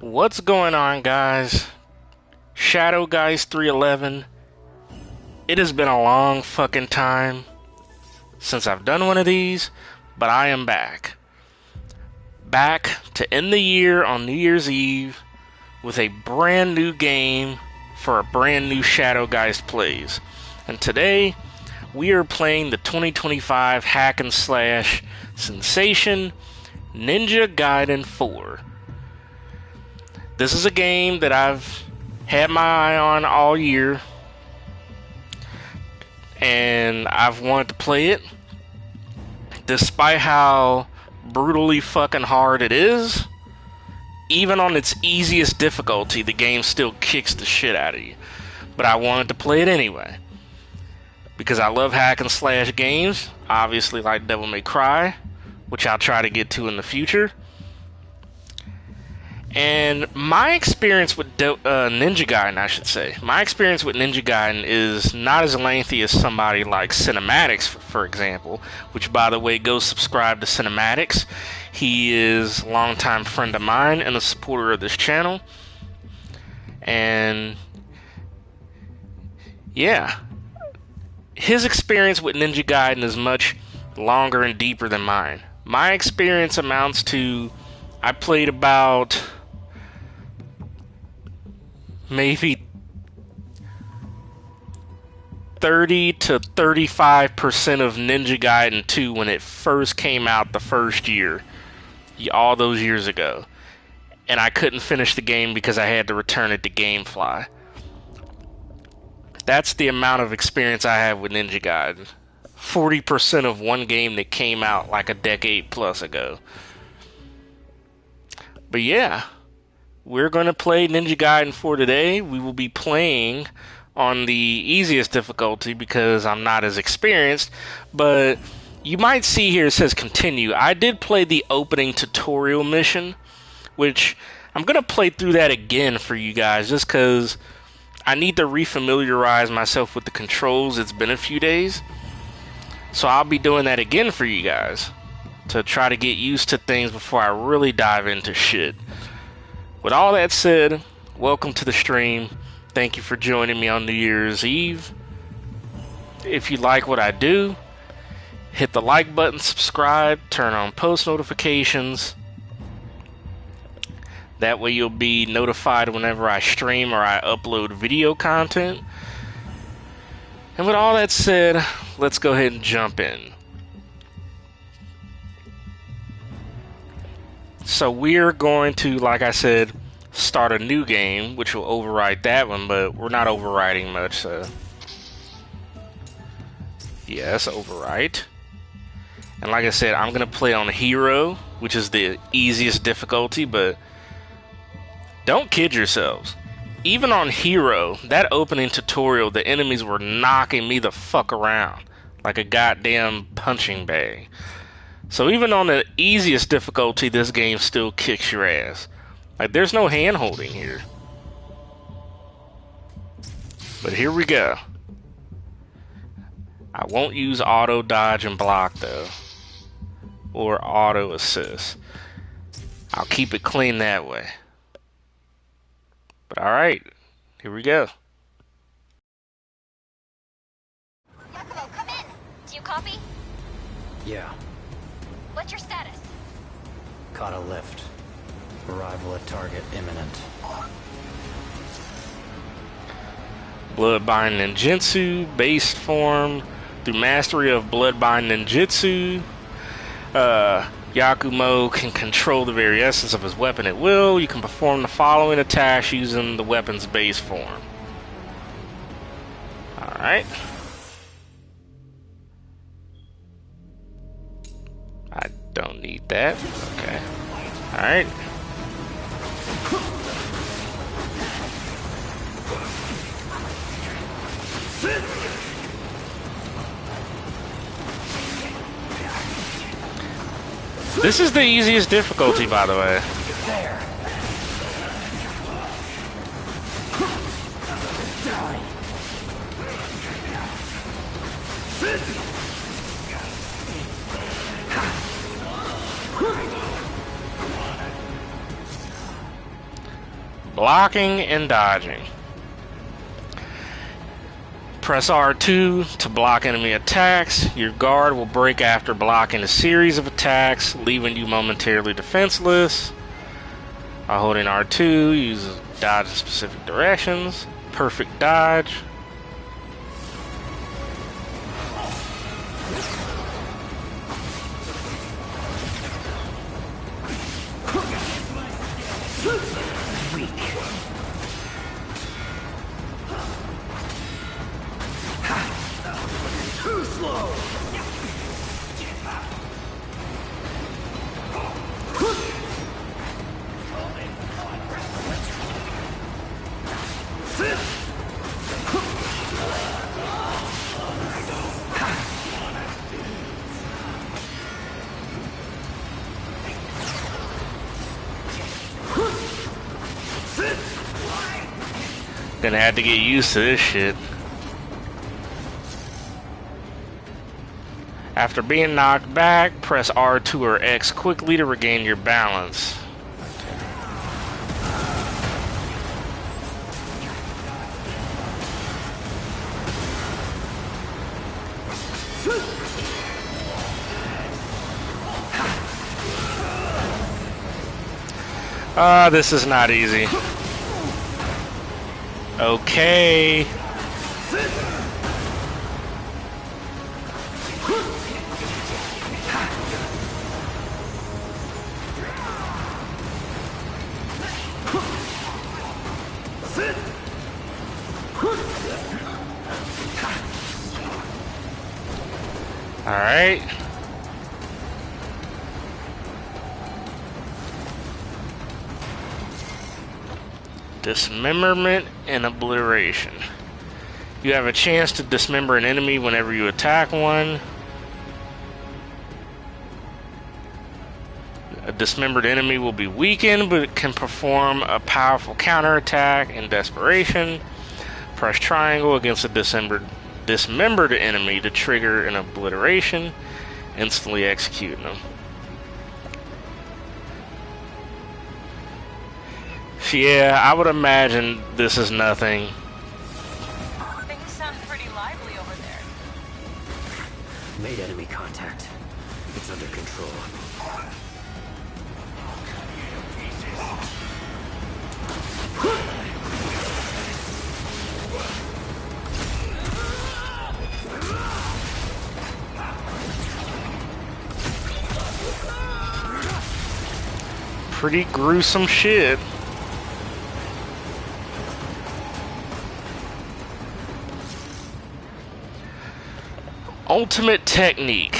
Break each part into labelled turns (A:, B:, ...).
A: What's going on, guys? Shadowgeist 311. It has been a long fucking time since I've done one of these, but I am back. Back to end the year on New Year's Eve with a brand new game for a brand new Shadowgeist plays. And today, we are playing the 2025 hack and slash sensation, Ninja Gaiden 4. This is a game that I've had my eye on all year, and I've wanted to play it. Despite how brutally fucking hard it is, even on its easiest difficulty, the game still kicks the shit out of you. But I wanted to play it anyway, because I love hack and slash games, obviously like Devil May Cry, which I'll try to get to in the future. And my experience with Ninja Gaiden, I should say, my experience with Ninja Gaiden is not as lengthy as somebody like Cinematics, for example, which, by the way, go subscribe to Cinematics. He is a longtime friend of mine and a supporter of this channel. And yeah, his experience with Ninja Gaiden is much longer and deeper than mine. My experience amounts to, I played about maybe 30 to 35% of Ninja Gaiden 2 when it first came out the first year, all those years ago. And I couldn't finish the game because I had to return it to GameFly. That's the amount of experience I have with Ninja Gaiden. 40% of one game that came out like a decade plus ago. But yeah, we're going to play Ninja Gaiden 4 today. We will be playing on the easiest difficulty because I'm not as experienced. But you might see here it says continue. I did play the opening tutorial mission, which I'm going to play through that again for you guys just because I need to refamiliarize myself with the controls. It's been a few days. So I'll be doing that again for you guys to try to get used to things before I really dive into shit. With all that said, welcome to the stream. Thank you for joining me on New Year's Eve. If you like what I do, hit the like button, subscribe, turn on post notifications. That way you'll be notified whenever I stream or I upload video content. And with all that said, let's go ahead and jump in. So we're going to, like I said, start a new game, which will overwrite that one, but we're not overwriting much, so yes, overwrite. And like I said, I'm going to play on Hero, which is the easiest difficulty, but don't kid yourselves. Even on Hero, that opening tutorial, the enemies were knocking me the fuck around like a goddamn punching bag. So even on the easiest difficulty, this game still kicks your ass. Like, there's no hand-holding here. But here we go. I won't use auto dodge and block, though. Or auto assist. I'll keep it clean that way. But alright, here we go.
B: Yakumo, come in! Do you copy?
C: Yeah.
B: What's your status?
C: Caught a lift. Arrival at target imminent.
A: Bloodbind Ninjutsu, base form. Through mastery of Bloodbind Ninjutsu, Yakumo can control the very essence of his weapon at will. You can perform the following attacks using the weapon's base form. Alright. I don't need that. Okay. Alright. This is the easiest difficulty, by the way.
C: There.
A: Blocking and dodging. Press R2 to block enemy attacks. Your guard will break after blocking a series of attacks, leaving you momentarily defenseless. While holding R2, use dodge in specific directions. Perfect dodge.
C: Too slow!
A: Gonna have to get used to this shit. After being knocked back, press R2 or X quickly to regain your balance. This is not easy. Okay. All right. Dismemberment and obliteration. You have a chance to dismember an enemy whenever you attack one. A dismembered enemy will be weakened, but it can perform a powerful counterattack in desperation. Press triangle against a dismembered enemy to trigger an obliteration, instantly executing them. Yeah, I would imagine this is nothing.
B: Things sound pretty lively over there.
C: Made enemy contact. It's under control.
A: Pretty gruesome shit. Ultimate technique.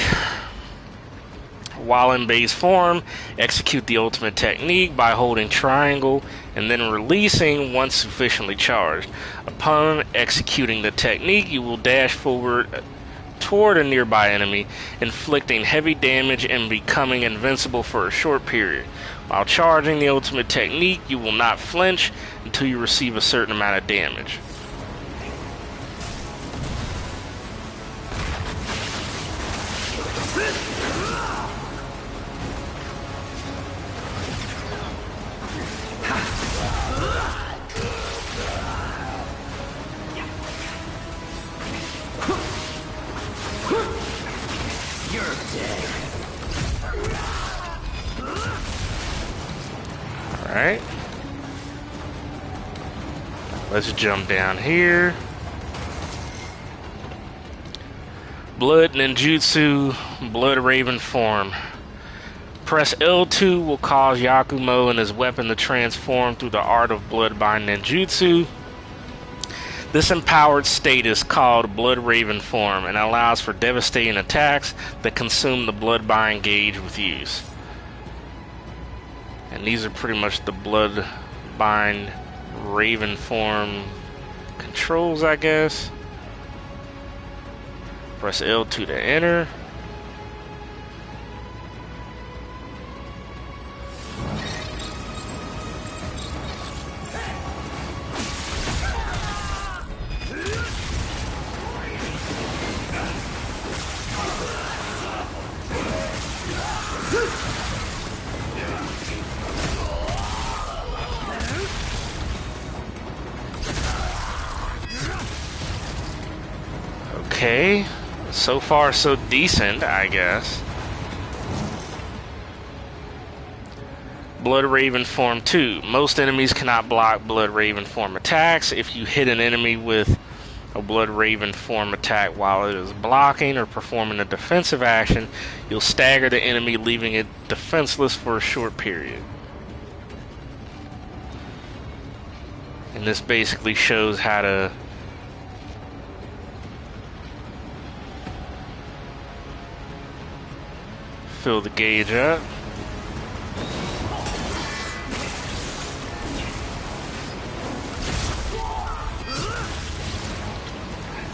A: While in base form, execute the ultimate technique by holding triangle and then releasing once sufficiently charged. Upon executing the technique, you will dash forward toward a nearby enemy, inflicting heavy damage and becoming invincible for a short period. While charging the ultimate technique, you will not flinch until you receive a certain amount of damage. Alright. Let's jump down here. Blood Ninjutsu, Blood Raven form. Press L2 will cause Yakumo and his weapon to transform through the art of Bloodbind Ninjutsu. This empowered state is called Blood Raven form and allows for devastating attacks that consume the Bloodbind gauge with use. And these are pretty much the Bloodbind Raven form controls, I guess. Press L2 to enter. Okay. So far, so decent, I guess. Blood Raven Form 2. Most enemies cannot block Blood Raven Form attacks. If you hit an enemy with a Blood Raven Form attack while it is blocking or performing a defensive action, you'll stagger the enemy, leaving it defenseless for a short period. And this basically shows how to fill the gauge up.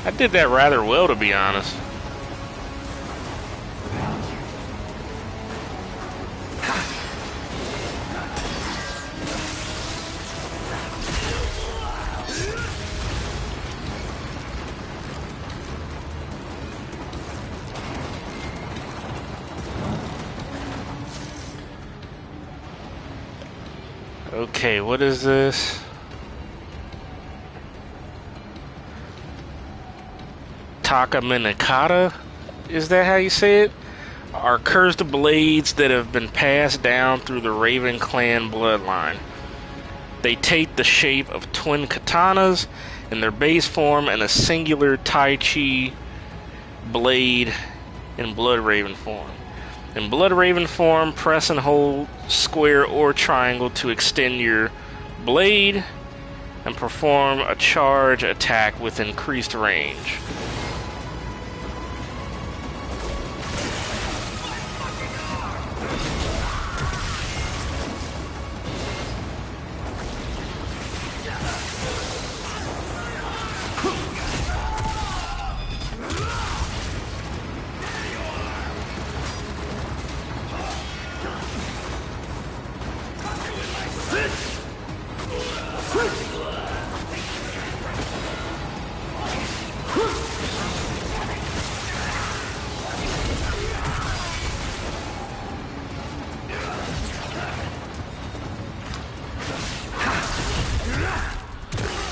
A: I did that rather well, to be honest. Okay, what is this? Takamenakata? Is that how you say it? Are cursed blades that have been passed down through the Raven clan bloodline. They take the shape of twin katanas in their base form and a singular Tai Chi blade in Blood Raven form. In Blood Raven form, press and hold square or triangle to extend your blade and perform a charge attack with increased range.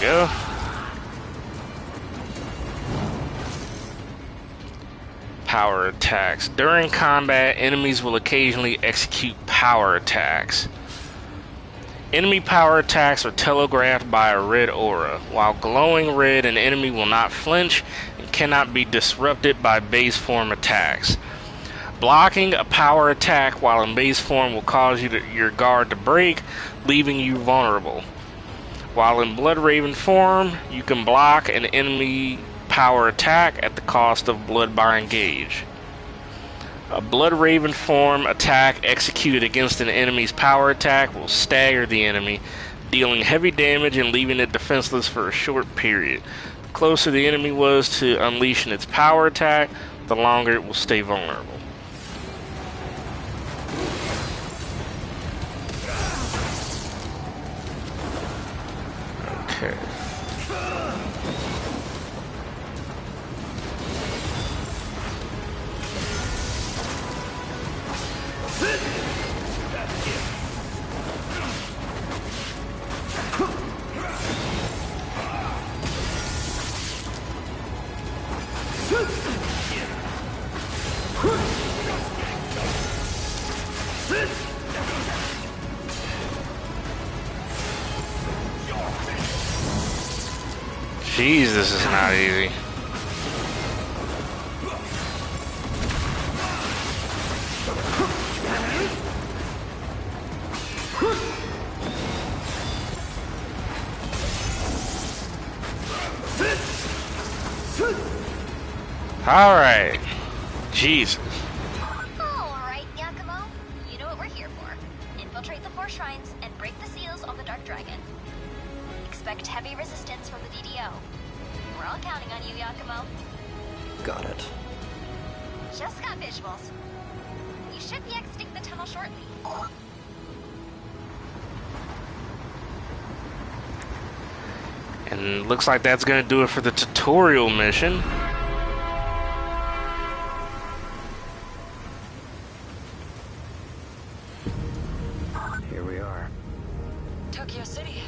A: Go. Power attacks. During combat, enemies will occasionally execute power attacks. Enemy power attacks are telegraphed by a red aura. While glowing red, an enemy will not flinch and cannot be disrupted by base form attacks. Blocking a power attack while in base form will cause your guard to break, leaving you vulnerable. While in Blood Raven form, you can block an enemy power attack at the cost of Bloodbind Gauge. A Blood Raven form attack executed against an enemy's power attack will stagger the enemy, dealing heavy damage and leaving it defenseless for a short period. The closer the enemy was to unleashing its power attack, the longer it will stay vulnerable. Okay. Jeez, this is not easy. Alright. Jesus.
B: Alright, Yakumo. You know what we're here for. Infiltrate the 4 shrines and break the seals on the Dark Dragon. Expect heavy resistance from the DDO. We're all counting on you, Yakumo.
C: Got it.
B: Just got visuals. You should be exiting the tunnel shortly.
A: And looks like that's gonna do it for the tutorial mission.
C: Here we are.
D: Tokyo City.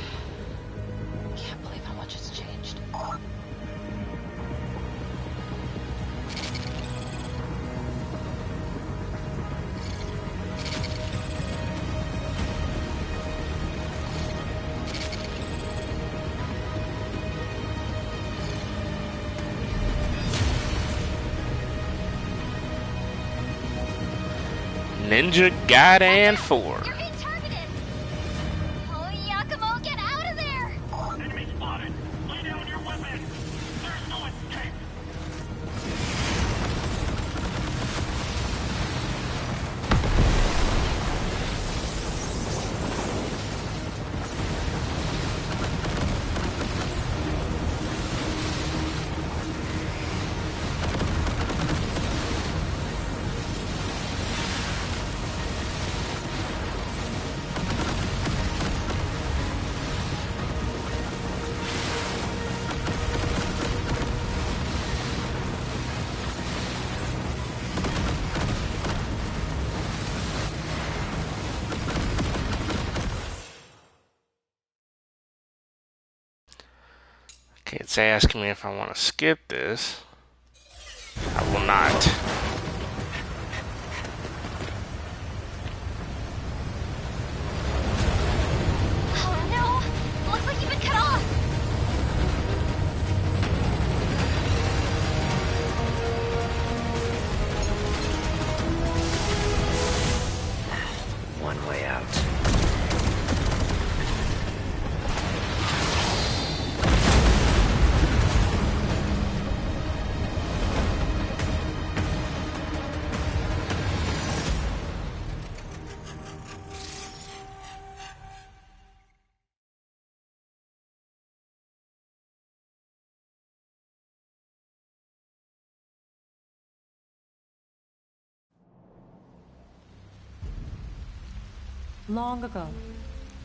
D: Can't believe how much it's changed.
A: Ninja Gaiden 4.
B: You're being targeted! Oh, Yakumo, get out of there!
E: Enemy spotted. Lay down your weapon. There's no escape.
A: Okay, it's asking me if I want to skip this. I will not.
B: Oh no! Looks like you've been cut off!
C: One way out.
F: Long ago,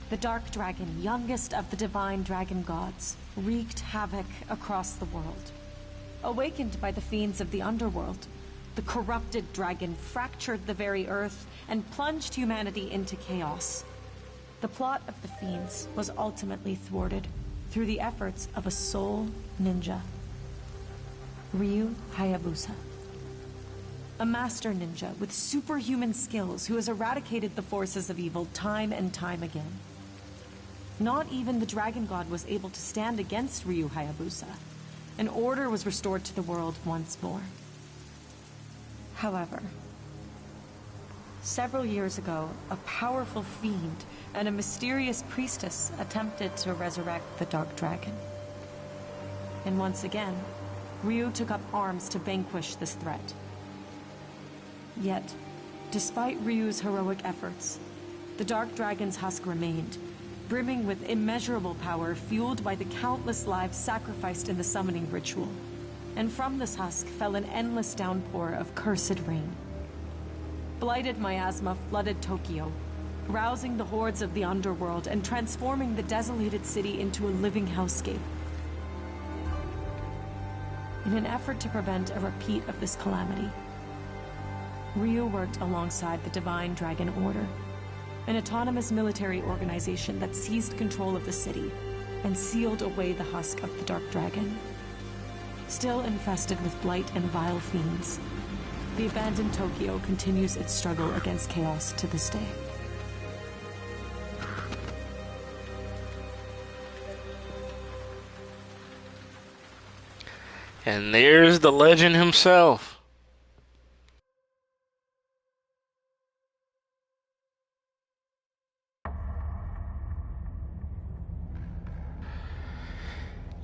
F: the Dark Dragon, youngest of the divine dragon gods, wreaked havoc across the world. Awakened by the fiends of the underworld, the corrupted dragon fractured the very earth and plunged humanity into chaos. The plot of the fiends was ultimately thwarted through the efforts of a sole ninja, Ryu Hayabusa. A master ninja with superhuman skills who has eradicated the forces of evil time and time again. Not even the dragon god was able to stand against Ryu Hayabusa, and order was restored to the world once more. However, several years ago, a powerful fiend and a mysterious priestess attempted to resurrect the Dark Dragon. And once again, Ryu took up arms to vanquish this threat. Yet, despite Ryu's heroic efforts, the Dark Dragon's husk remained, brimming with immeasurable power fueled by the countless lives sacrificed in the summoning ritual. And from this husk fell an endless downpour of cursed rain. Blighted miasma flooded Tokyo, rousing the hordes of the underworld and transforming the desolated city into a living hellscape. In an effort to prevent a repeat of this calamity, Ryu worked alongside the Divine Dragon Order, an autonomous military organization that seized control of the city and sealed away the husk of the Dark Dragon. Still infested with blight and vile fiends, the abandoned Tokyo continues its struggle against chaos to this day.
A: And there's the legend himself.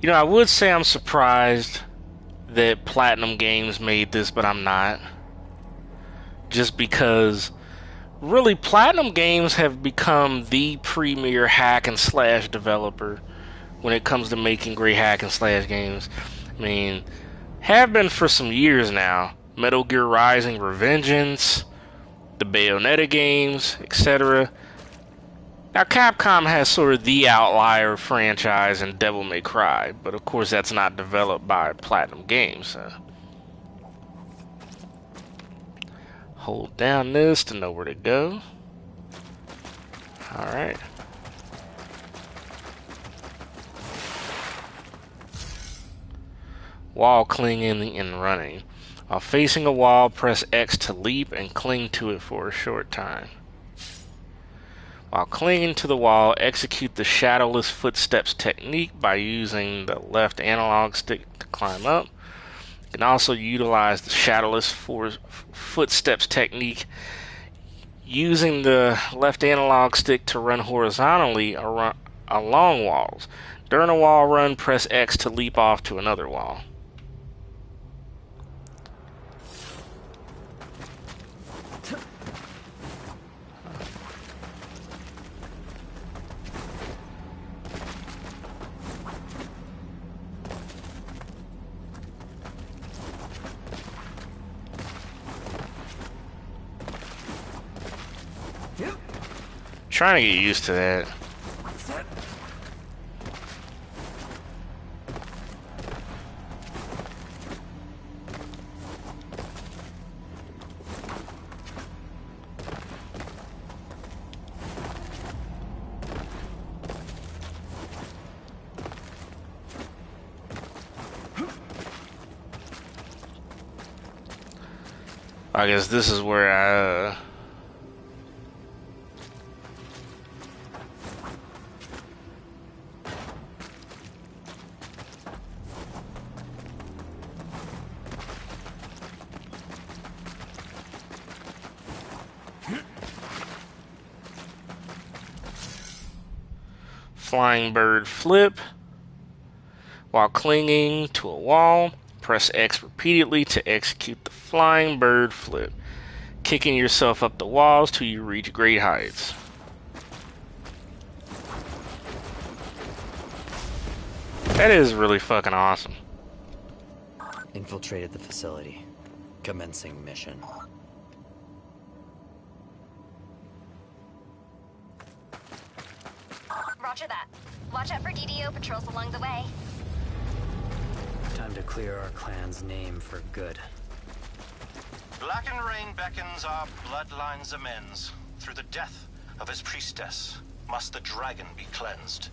A: You know, I would say I'm surprised that Platinum Games made this, but I'm not. Just because, really, Platinum Games have become the premier hack and slash developer when it comes to making great hack and slash games. I mean, have been for some years now. Metal Gear Rising Revengeance, the Bayonetta games, etc. Now, Capcom has sort of the outlier franchise in Devil May Cry, but of course that's not developed by Platinum Games. So. Hold down this to know where to go. Alright. Wall clinging and running. While facing a wall, press X to leap and cling to it for a short time. While clinging to the wall, execute the shadowless footsteps technique by using the left analog stick to climb up. You can also utilize the shadowless footsteps technique Using the left analog stick to run horizontally along walls. During a wall run, press X to leap off to another wall. Trying to get used to that. I guess this is where I flying bird flip. While clinging to a wall, press X repeatedly to execute the flying bird flip, kicking yourself up the walls till you reach great heights. That is really fucking awesome.
C: Infiltrated the facility. Commencing mission.
B: Roger that. Watch out for DDO patrols along the way.
C: Time to clear our clan's name for good.
G: Blackened Rain beckons our bloodline's amends. Through the death of his priestess, must the dragon be cleansed.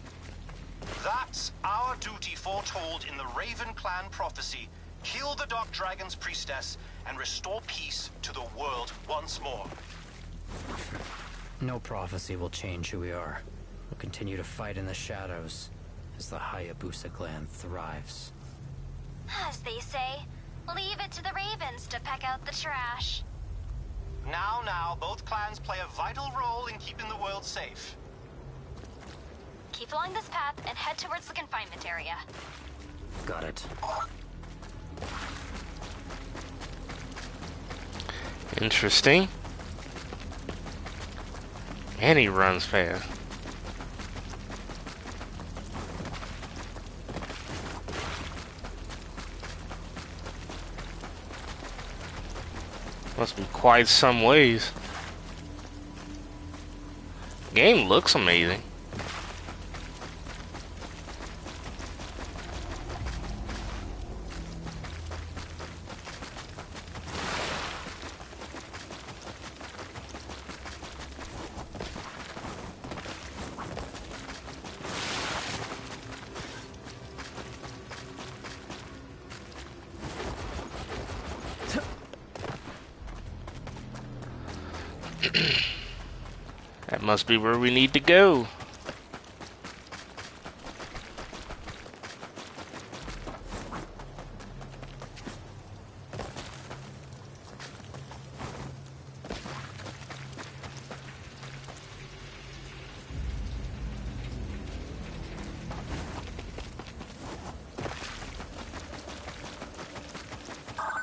G: That's our duty foretold in the Raven Clan prophecy. Kill the Dark Dragon's priestess and restore peace to the world once more.
C: No prophecy will change who we are. We'll continue to fight in the shadows as the Hayabusa clan thrives.
B: As they say, leave it to the Ravens to peck out the trash.
G: Now, both clans play a vital role in keeping the world safe.
B: Keep along this path and head towards the confinement area.
C: Got it.
A: Interesting. And he runs fast. Must be quite some ways. Game looks amazing. That must be where we need to go.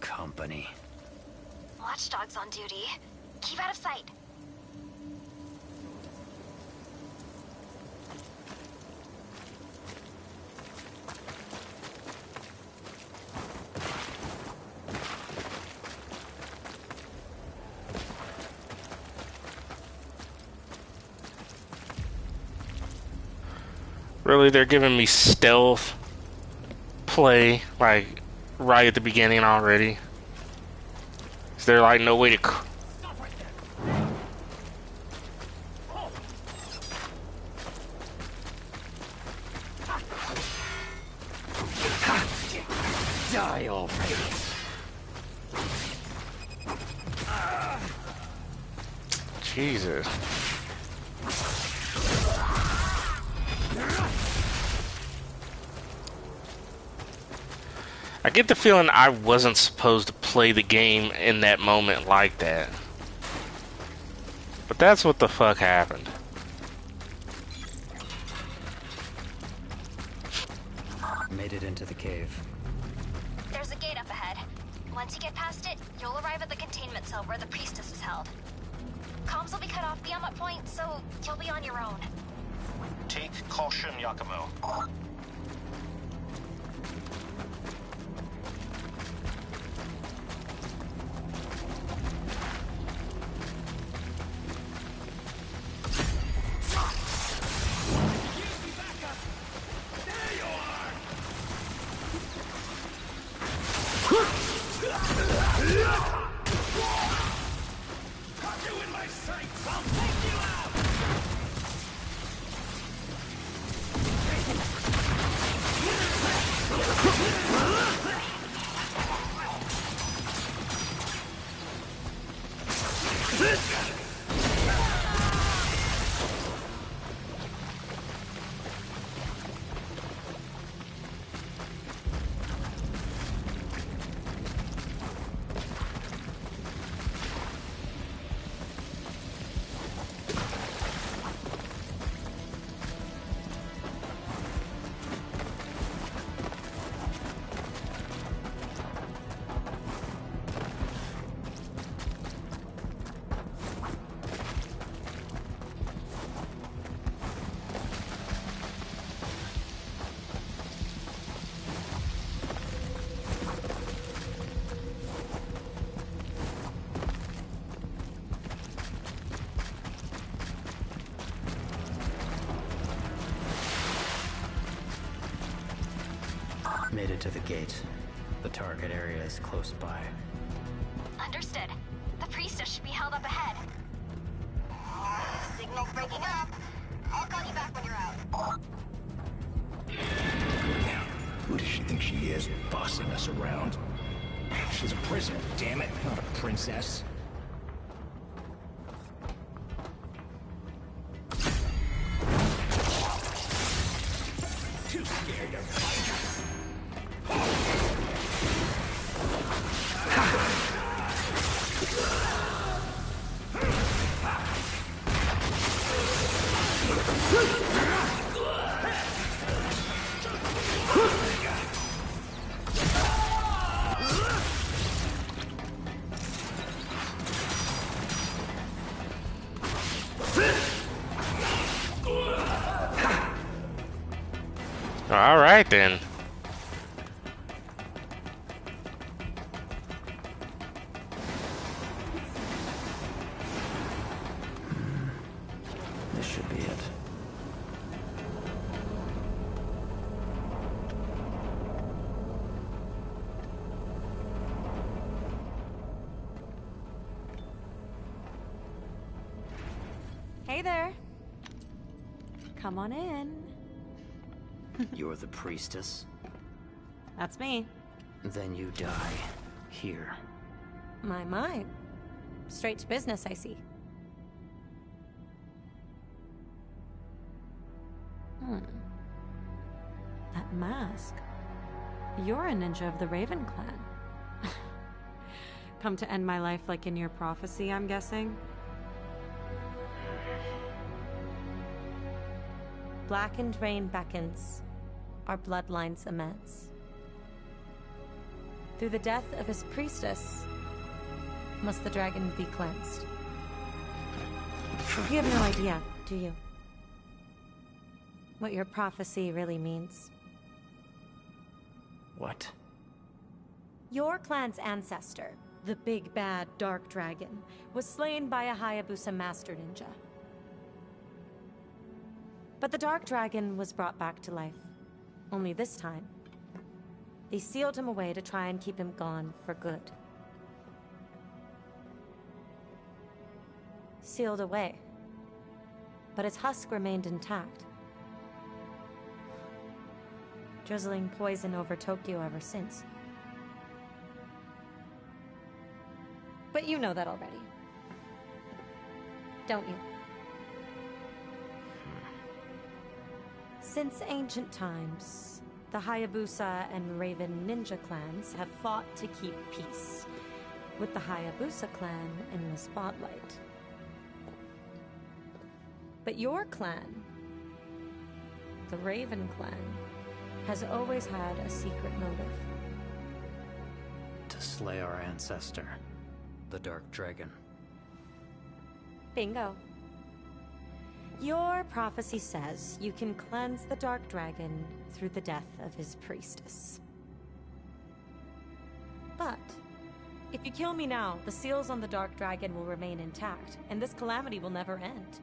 C: Company.
B: Watchdogs on duty. Keep out of sight.
A: Really, they're giving me stealth play, like, right at the beginning already. Is there, like, no way to...
C: Die already.
A: Jesus. I get the feeling I wasn't supposed to play the game in that moment like that. But that's what the fuck happened.
C: Made it into the cave.
B: There's a gate up ahead. Once you get past it, you'll arrive at the containment cell where the priestess is held. Comms will be cut off beyond that point, so you'll be on your own.
G: Take caution, Yakumo.
C: Made it to the gate. The target area is close by.
B: Understood. The priestess should be held up ahead. Signal's breaking up. I'll call you back when you're out.
H: Who does she think she is, bossing us around? She's a prisoner, damn it, not a princess. Too scared to fight.
A: All right then.
C: This should be it.
F: Hey there. Come on in.
C: You're the priestess?
F: That's me.
C: Then you die. Here.
F: My. Straight to business, I see. That mask. You're a ninja of the Raven clan. Come to end my life like in your prophecy, I'm guessing? Blackened rain beckons, our bloodlines immense. Through the death of his priestess, must the dragon be cleansed. You have no idea, do you? What your prophecy really means.
C: What?
F: Your clan's ancestor, the big bad dark dragon, was slain by a Hayabusa master ninja. But the dark dragon was brought back to life. Only this time, they sealed him away to try and keep him gone for good. Sealed away. But his husk remained intact. Drizzling poison over Tokyo ever since. But you know that already. Don't you? Since ancient times, the Hayabusa and Raven ninja clans have fought to keep peace, with the Hayabusa clan in the spotlight. But your clan, the Raven clan, has always had a secret motive.
C: To slay our ancestor, the Dark Dragon.
F: Bingo. Your prophecy says you can cleanse the Dark Dragon through the death of his priestess. But if you kill me now, the seals on the Dark Dragon will remain intact, and this calamity will never end.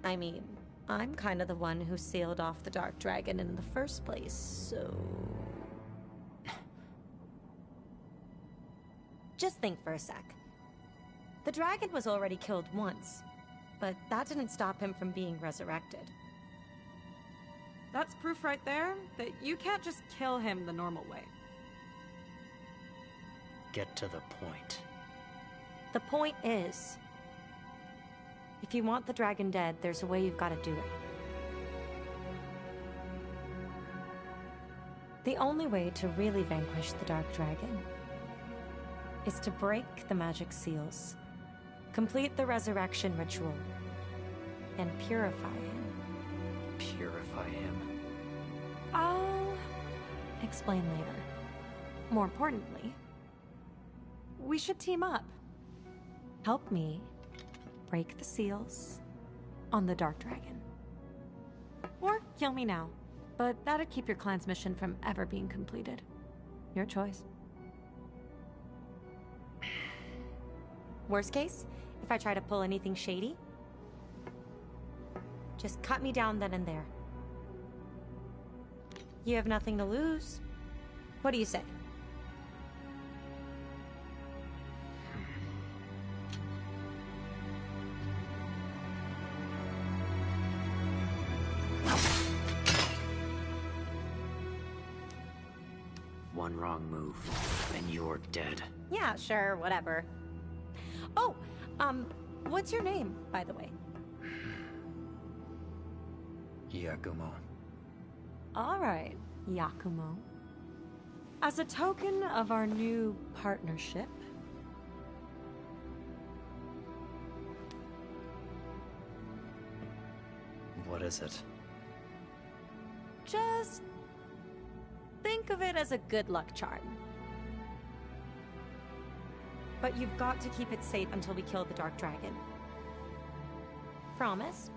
F: I mean, I'm kind of the one who sealed off the Dark Dragon in the first place, so... Just think for a sec. The dragon was already killed once, but that didn't stop him from being resurrected.
I: That's proof right there that you can't just kill him the normal way.
C: Get to the point.
F: The point is, if you want the dragon dead, there's a way you've got to do it. The only way to really vanquish the Dark Dragon is to break the magic seals, complete the resurrection ritual, and purify him.
C: Purify him.
F: I'll explain later. More importantly, we should team up. Help me break the seals on the Dark Dragon. Or kill me now, but that'd keep your clan's mission from ever being completed. Your choice. Worst case, if I try to pull anything shady, just cut me down then and there. You have nothing to lose. What do you say?
C: One wrong move, and you're dead.
F: Yeah, sure, whatever. Oh, what's your name, by the way?
C: Yakumo.
F: All right, Yakumo. As a token of our new partnership,
C: What is it?
F: just think of it as a good luck charm. But you've got to keep it safe until we kill the Dark Dragon. Promise?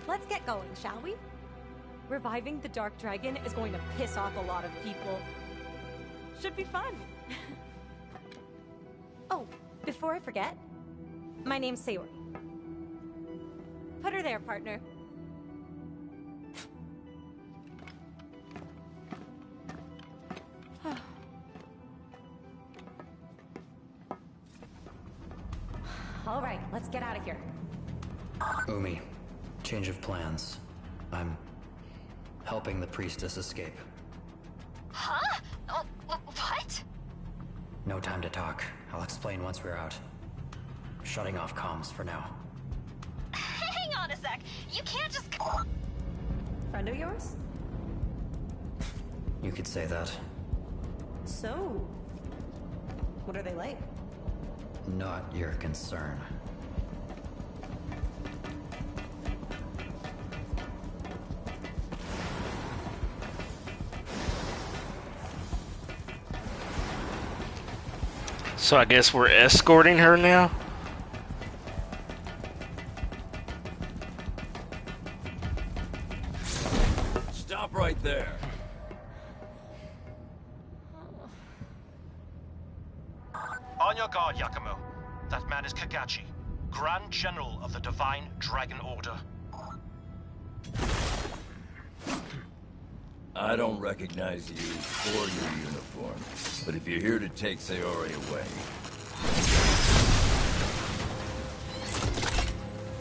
F: Let's get going, shall we? Reviving the Dark Dragon is going to piss off a lot of people. Should be fun. Oh, before I forget, my name's Sayori. Put her there, partner. All right, let's get out of here.
C: Umi, change of plans. I'm helping the priestess escape.
B: Huh? Oh, what?
C: No time to talk. I'll explain once we're out. Shutting off comms for now.
B: Hang on a sec. You can't just...
F: Friend of yours?
C: You could say that.
F: So, what are they like?
C: Not your concern.
A: So I guess we're escorting her now?
J: Stop right there.
G: On your guard, Yakumo. That man is Kagachi, Grand General of the Divine Dragon Order.
J: I don't recognize you or your uniform, but if you're here to take Sayori away,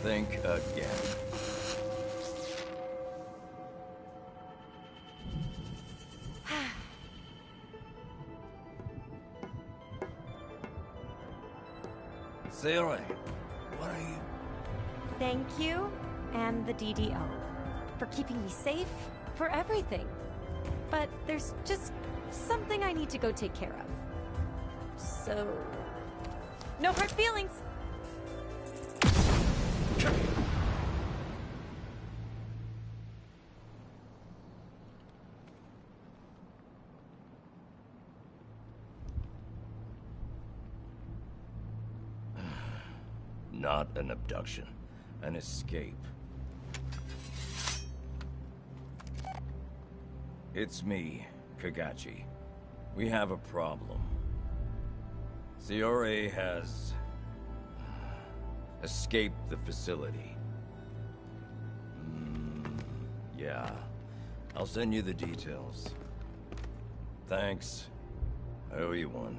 J: think again. Sayori, what are you?
F: Thank you, and the DDO, for keeping me safe, for everything. But there's just something I need to go take care of. So,
I: No hard feelings.
J: Not an abduction. An escape. It's me, Kagachi. We have a problem. CRA has escaped the facility. Yeah. I'll send you the details. Thanks. I owe you one.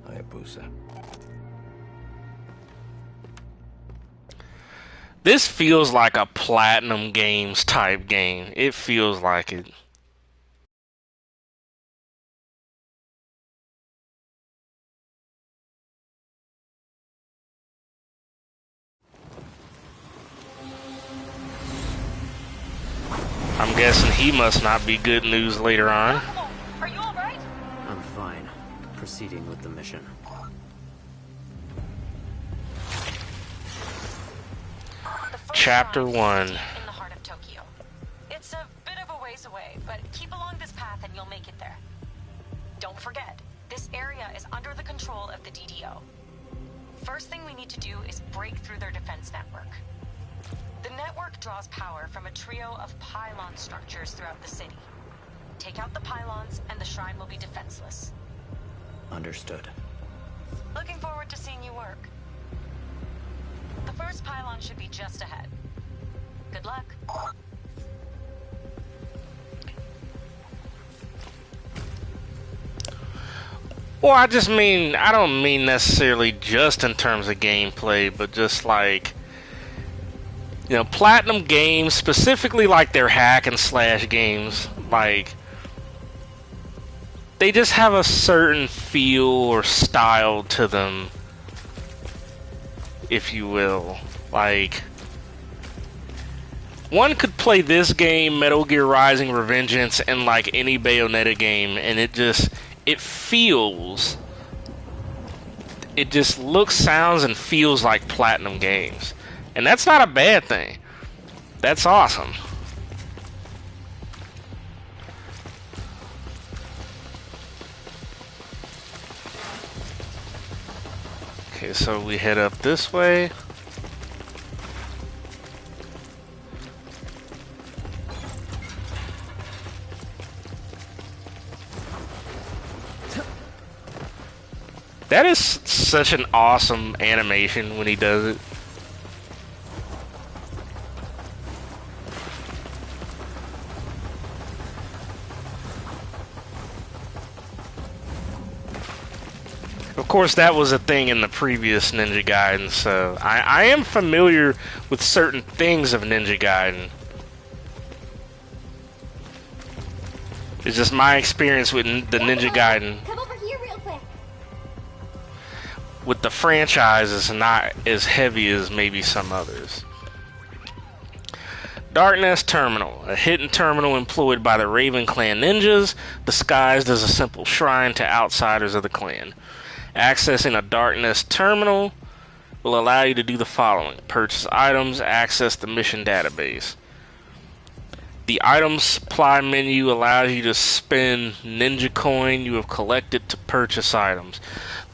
J: Hayabusa.
A: This feels like a Platinum Games type game. It feels like it. I'm guessing he must not be good news later on.
B: Are you alright?
C: I'm fine. Proceeding with the mission.
A: Chapter 1.
D: In the heart of Tokyo. It's a bit of a ways away, but keep along this path and you'll make it there. Don't forget, this area is under the control of the DDO. First thing we need to do is break through their defense network. The network draws power from a trio of pylon structures throughout the city. Take out the pylons and the shrine will be defenseless.
C: Understood.
D: Looking forward to seeing you work. The first pylon should be just ahead. Good luck.
A: Well, I just mean, I don't mean necessarily just in terms of gameplay, but just like, you know, Platinum Games, specifically like their hack and slash games, like, they just have a certain feel or style to them, if you will. Like, one could play this game, Metal Gear Rising Revengeance, and like any Bayonetta game, and it just, it feels, it just looks, sounds, and feels like Platinum Games. And that's not a bad thing. That's awesome. Okay, so we head up this way. That is such an awesome animation when he does it. Of course, that was a thing in the previous Ninja Gaiden, so I am familiar with certain things of Ninja Gaiden. It's just my experience with the Ninja Gaiden
B: Come over here real quick.
A: with the franchise is not as heavy as maybe some others. Darkness Terminal, a hidden terminal employed by the Raven Clan ninjas, disguised as a simple shrine to outsiders of the clan. Accessing a Darkness Terminal will allow you to do the following: purchase items, access the mission database. The item supply menu allows you to spend ninja coin you have collected to purchase items.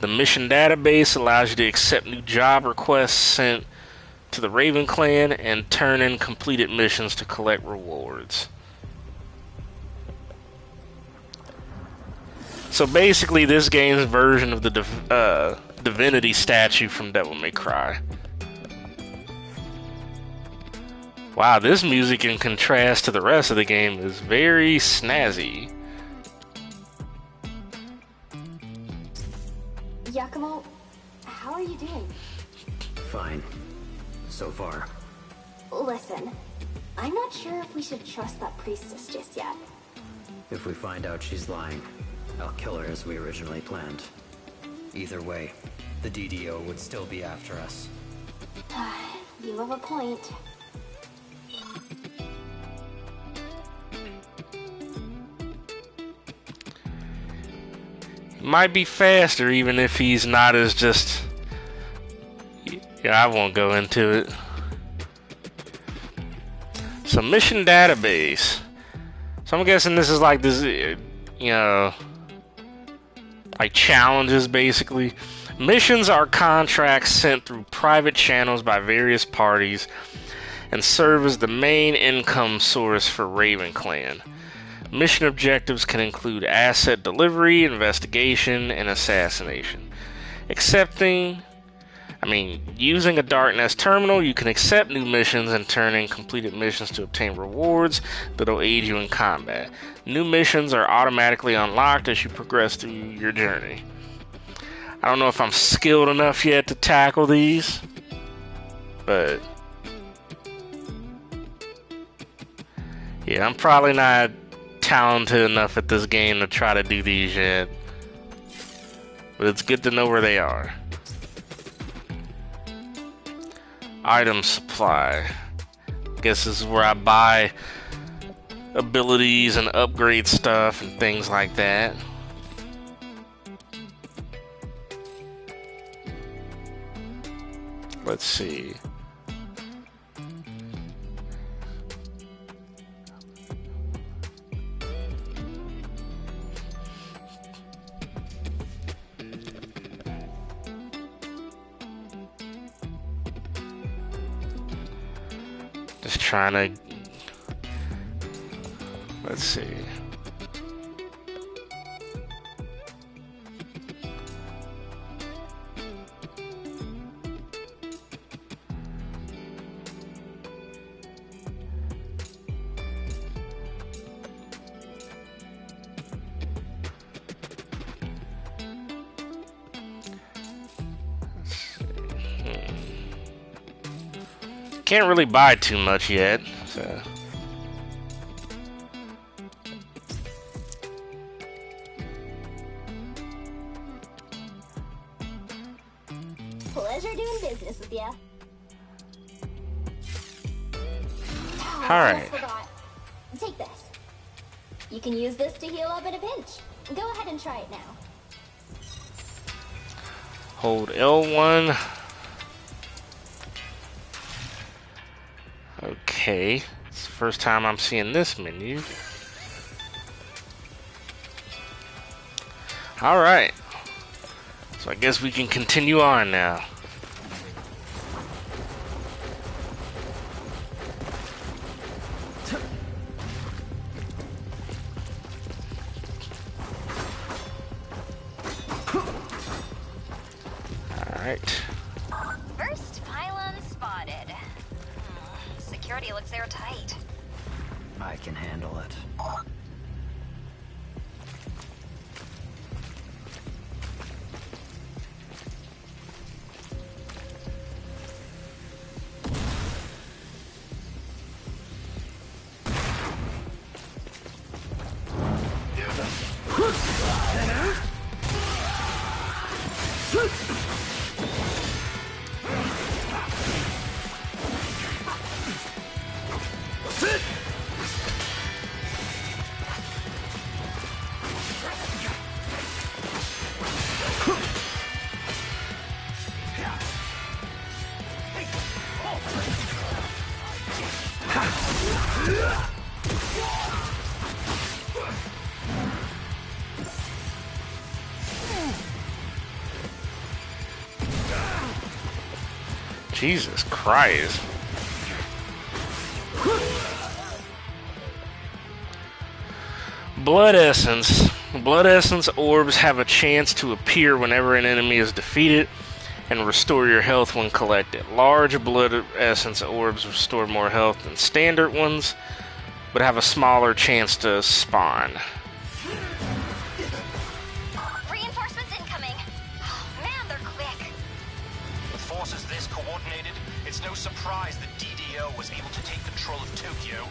A: The mission database allows you to accept new job requests sent to the Raven Clan and turn in completed missions to collect rewards. So basically, this game's version of the Divinity statue from Devil May Cry. Wow, this music in contrast to the rest of the game is very snazzy.
B: Yakumo, how are you doing?
C: Fine. So far.
B: Listen, I'm not sure if we should trust that priestess just yet.
C: If we find out she's lying, I'll kill her as we originally planned. Either way, the DDO would still be after us.
B: You have a point.
A: Might be faster even if he's not as just... Yeah, I won't go into it. So mission database. So I'm guessing this is like this, you know, like challenges basically. Missions are contracts sent through private channels by various parties and serve as the main income source for Raven Clan. Mission objectives can include asset delivery, investigation, and assassination. Using a Darknest terminal, you can accept new missions and turn in completed missions to obtain rewards that'll aid you in combat. New missions are automatically unlocked as you progress through your journey. I don't know if I'm skilled enough yet to tackle these, but yeah, I'm probably not talented enough at this game to try to do these yet. But it's good to know where they are. Item supply. Guess this is where I buy abilities and upgrade stuff and things like that. Let's see. Just trying to... Let's see. Can't really buy too much yet, so...
B: Pleasure doing business with ya.
A: Alright.
B: Forgot. Take this. You can use this to heal up in a pinch. Go ahead and try it now.
A: Hold L1. Okay. It's the first time I'm seeing this menu. Alright. So I guess we can continue on now. Alright.
B: First pylon spotted. Security looks airtight.
C: I can handle it.
A: Jesus Christ. Blood Essence. Blood Essence orbs have a chance to appear whenever an enemy is defeated and restore your health when collected. Large Blood Essence orbs restore more health than standard ones, but have a smaller chance to spawn.
B: Reinforcements incoming. Oh, man, they're quick.
G: With forces this coordinated, it's no surprise that DDO was able to take control of Tokyo.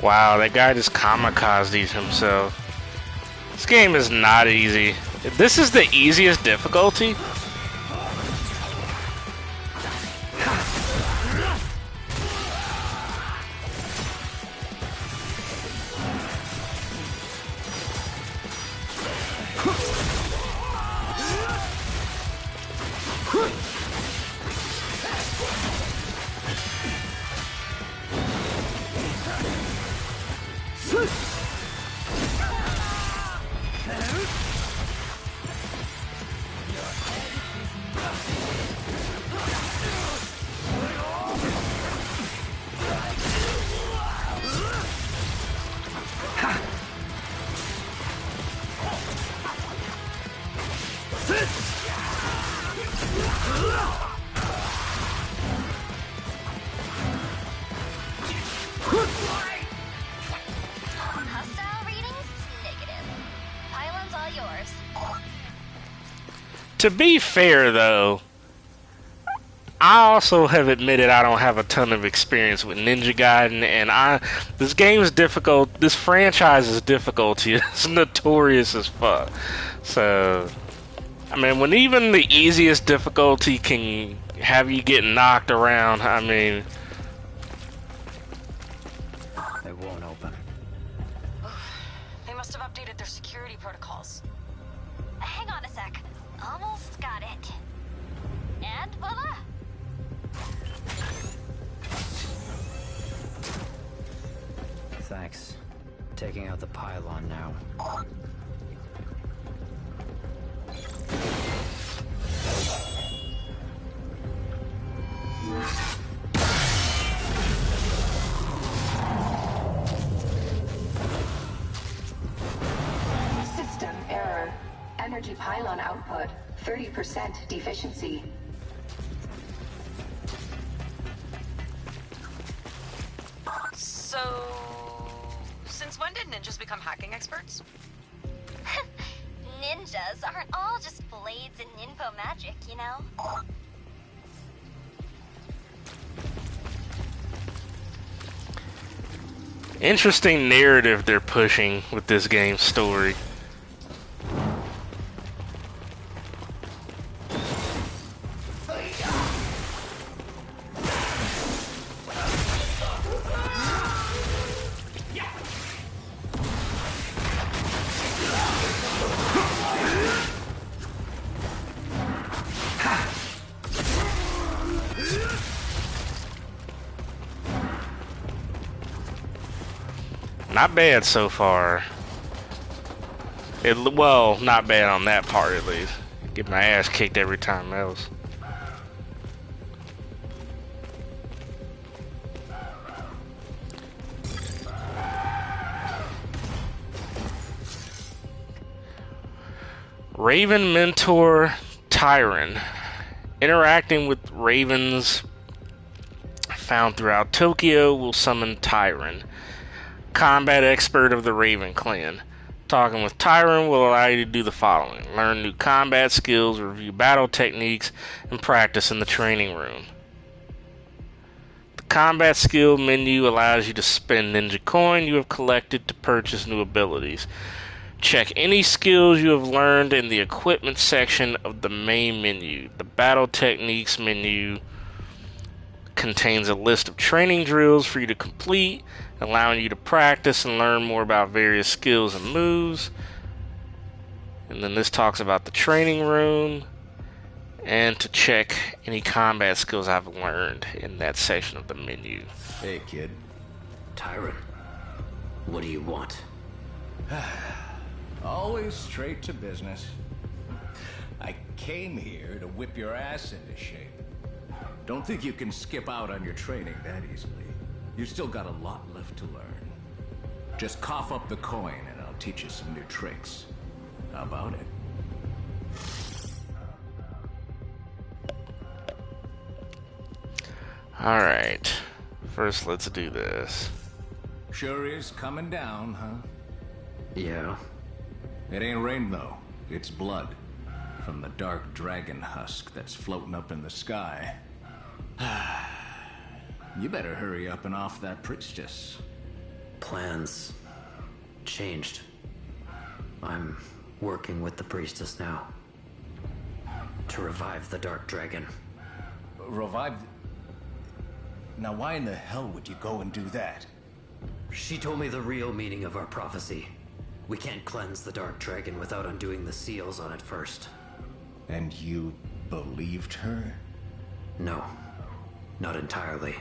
A: Wow, that guy just kamikazed himself. This game is not easy. This is the easiest difficulty.
B: Hostile readings? Negative. Pylon's all yours.
A: To be fair, though, I also have admitted I don't have a ton of experience with Ninja Gaiden, and this game is difficult. This franchise's difficulty is notorious as fuck. So, I mean, when even the easiest difficulty can have you get knocked around, I mean...
C: It won't open.
D: They must have updated their security protocols.
B: Hang on a sec. Almost got it. And voila!
C: Thanks. Taking out the pylon now.
K: System error. Energy pylon output 30% deficiency.
D: So, since when did ninjas become hacking experts?
B: Ninjas aren't all just blades and ninpo magic, you know?
A: Interesting narrative they're pushing with this game's story. Not bad so far. Well, not bad on that part at least. Get my ass kicked every time else. Raven Mentor Tyron. Interacting with ravens found throughout Tokyo will summon Tyron, combat expert of the Raven clan. Talking with Tyron will allow you to do the following: learn new combat skills, review battle techniques, and practice in the training room. The combat skill menu allows you to spend ninja coin you have collected to purchase new abilities. Check any skills you have learned in the equipment section of the main menu. The battle techniques menu contains a list of training drills for you to complete, allowing you to practice and learn more about various skills and moves. And then this talks about the training room and to check any combat skills I've learned in that section of the menu.
J: Hey, kid.
C: Tyron, what do you want?
H: Always straight to business. I came here to whip your ass into shape. Don't think you can skip out on your training that easily. You still got a lot left to learn. Just cough up the coin and I'll teach you some new tricks. How about it?
A: Alright. First, let's do this.
H: Sure is coming down, huh?
C: Yeah.
H: It ain't rain, though. It's blood. From the dark dragon husk that's floating up in the sky. You better hurry up and off that priestess.
C: Plans changed. I'm working with the priestess now. To revive the dark dragon.
H: Revive... Now why in the hell would you go and do that?
C: She told me the real meaning of our prophecy. We can't cleanse the dark dragon without undoing the seals on it first.
H: And you believed her?
C: No, not entirely.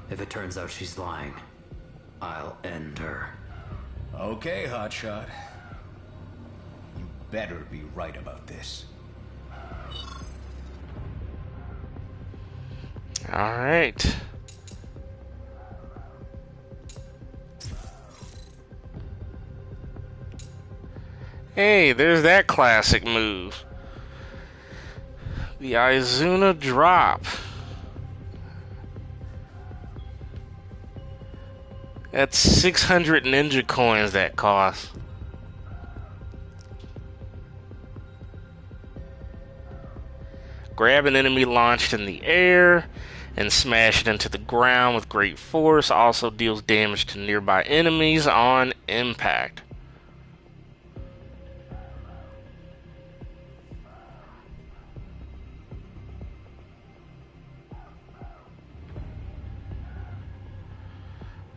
C: If it turns out she's lying, I'll end her.
H: Okay, hotshot. You better be right about this.
A: Alright. Hey, there's that classic move. The Izuna drop. That's 600 ninja coins that cost. Grab an enemy launched in the air and smash it into the ground with great force. Also deals damage to nearby enemies on impact.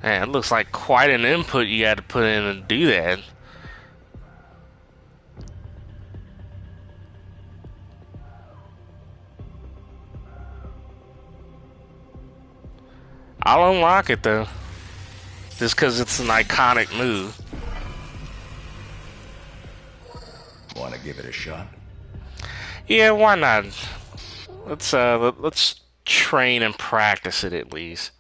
A: Man, it looks like quite an input you had to put in to do that. I'll unlock it though. Just because it's an iconic move.
H: Want to give it a shot?
A: Yeah, why not? Let's train and practice it at least.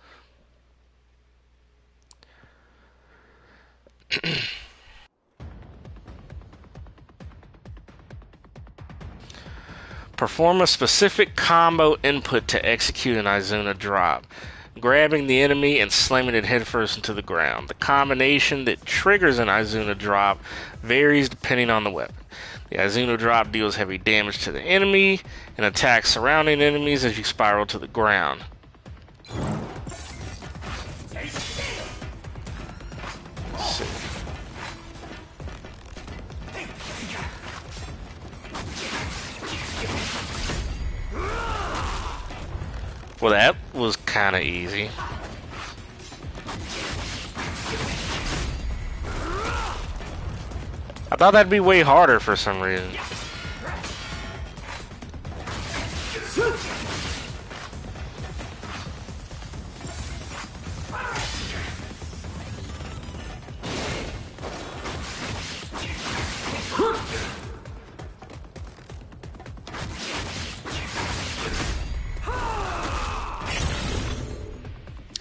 A: Perform a specific combo input to execute an Izuna drop, grabbing the enemy and slamming it headfirst into the ground. The combination that triggers an Izuna drop varies depending on the weapon. The Izuna drop deals heavy damage to the enemy and attacks surrounding enemies as you spiral to the ground. Well, that was kind of easy. I thought that'd be way harder for some reason.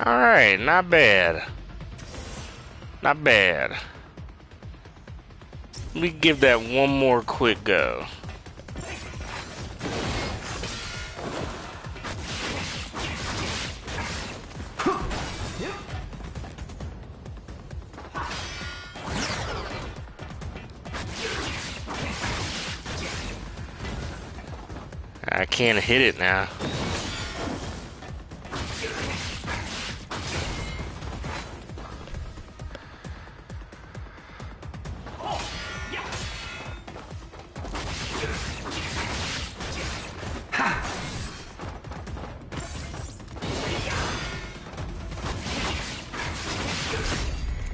A: Alright, not bad. Not bad. Let me give that one more quick go. I can't hit it now.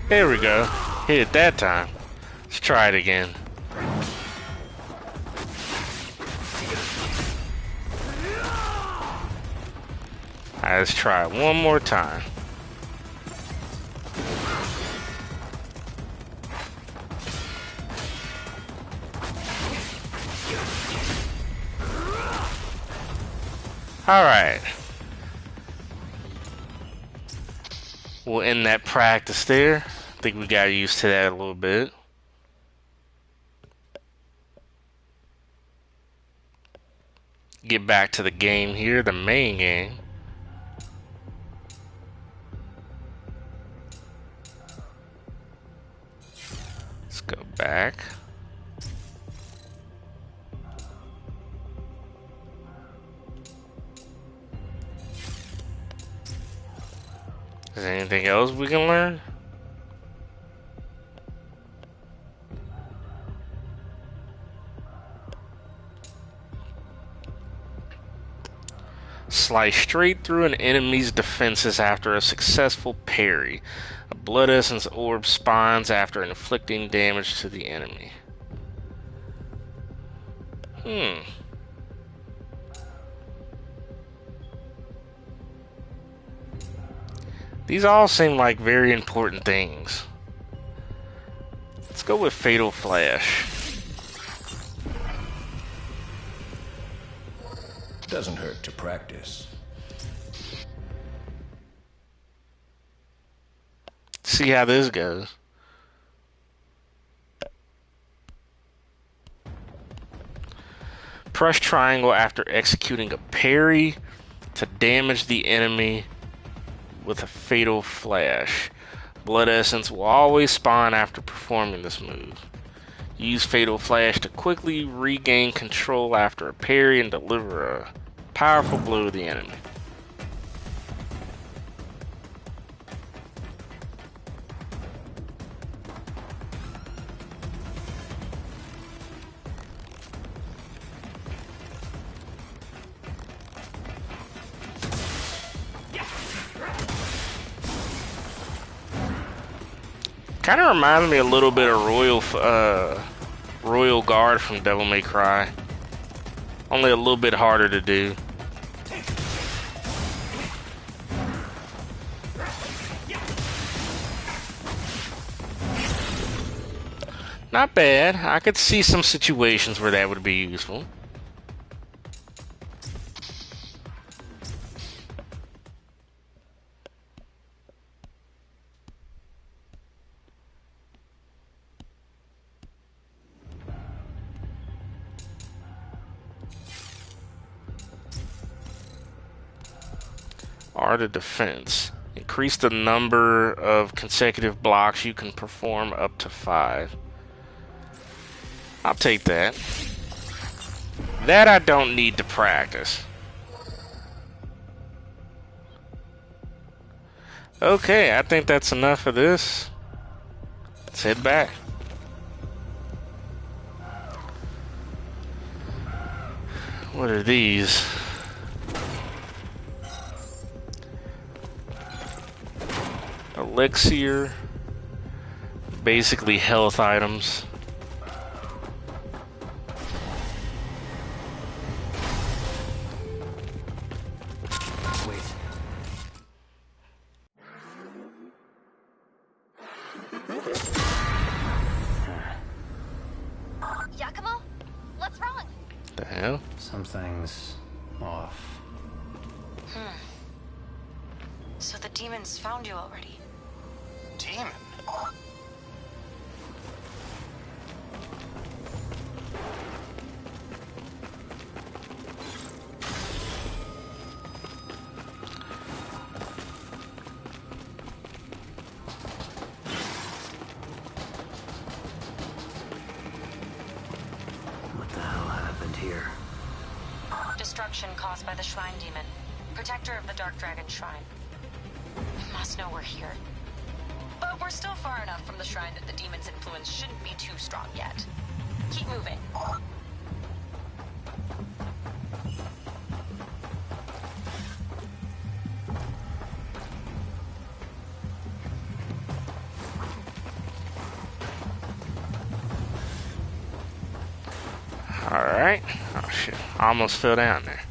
A: There we go. Hit it that time. Let's try it again. Alright, let's try it one more time. Alright. We'll end that practice there. I think we got used to that a little bit. Get back to the game here, the main game. Let's go back. Is there anything else we can learn? Slice straight through an enemy's defenses after a successful parry. A blood essence orb spawns after inflicting damage to the enemy. These all seem like very important things. Let's go with Fatal Flash.
H: Doesn't hurt to practice.
A: See how this goes. Press triangle after executing a parry to damage the enemy with a Fatal Flash. Blood Essence will always spawn after performing this move. Use Fatal Flash to quickly regain control after a parry and deliver a powerful blow to the enemy. Kind of reminds me a little bit of Royal Guard from Devil May Cry. Only a little bit harder to do. Not bad. I could see some situations where that would be useful. Art of Defense. Increase the number of consecutive blocks you can perform up to 5. I'll take that. That I don't need to practice. Okay, I think that's enough of this. Let's head back. What are these? Elixir. Basically health items.
B: Yakumo? What's wrong?
A: The hell?
C: Something's off.
D: So the demons found you already.
G: Demon?
C: What the hell happened here?
D: Destruction caused by the Shrine Demon. Protector of the Dark Dragon Shrine. You must know we're here. But we're still far enough from the shrine that the demon's influence shouldn't be too strong yet. Keep moving.
A: Alright. Oh shit. I almost fell down there.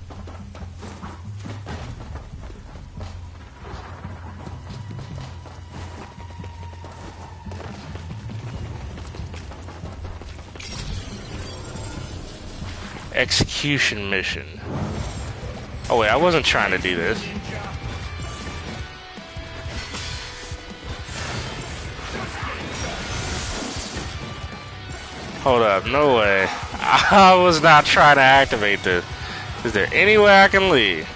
A: Execution mission. Oh wait, I wasn't trying to do this. Hold up, no way. I was not trying to activate this. Is there any way I can leave?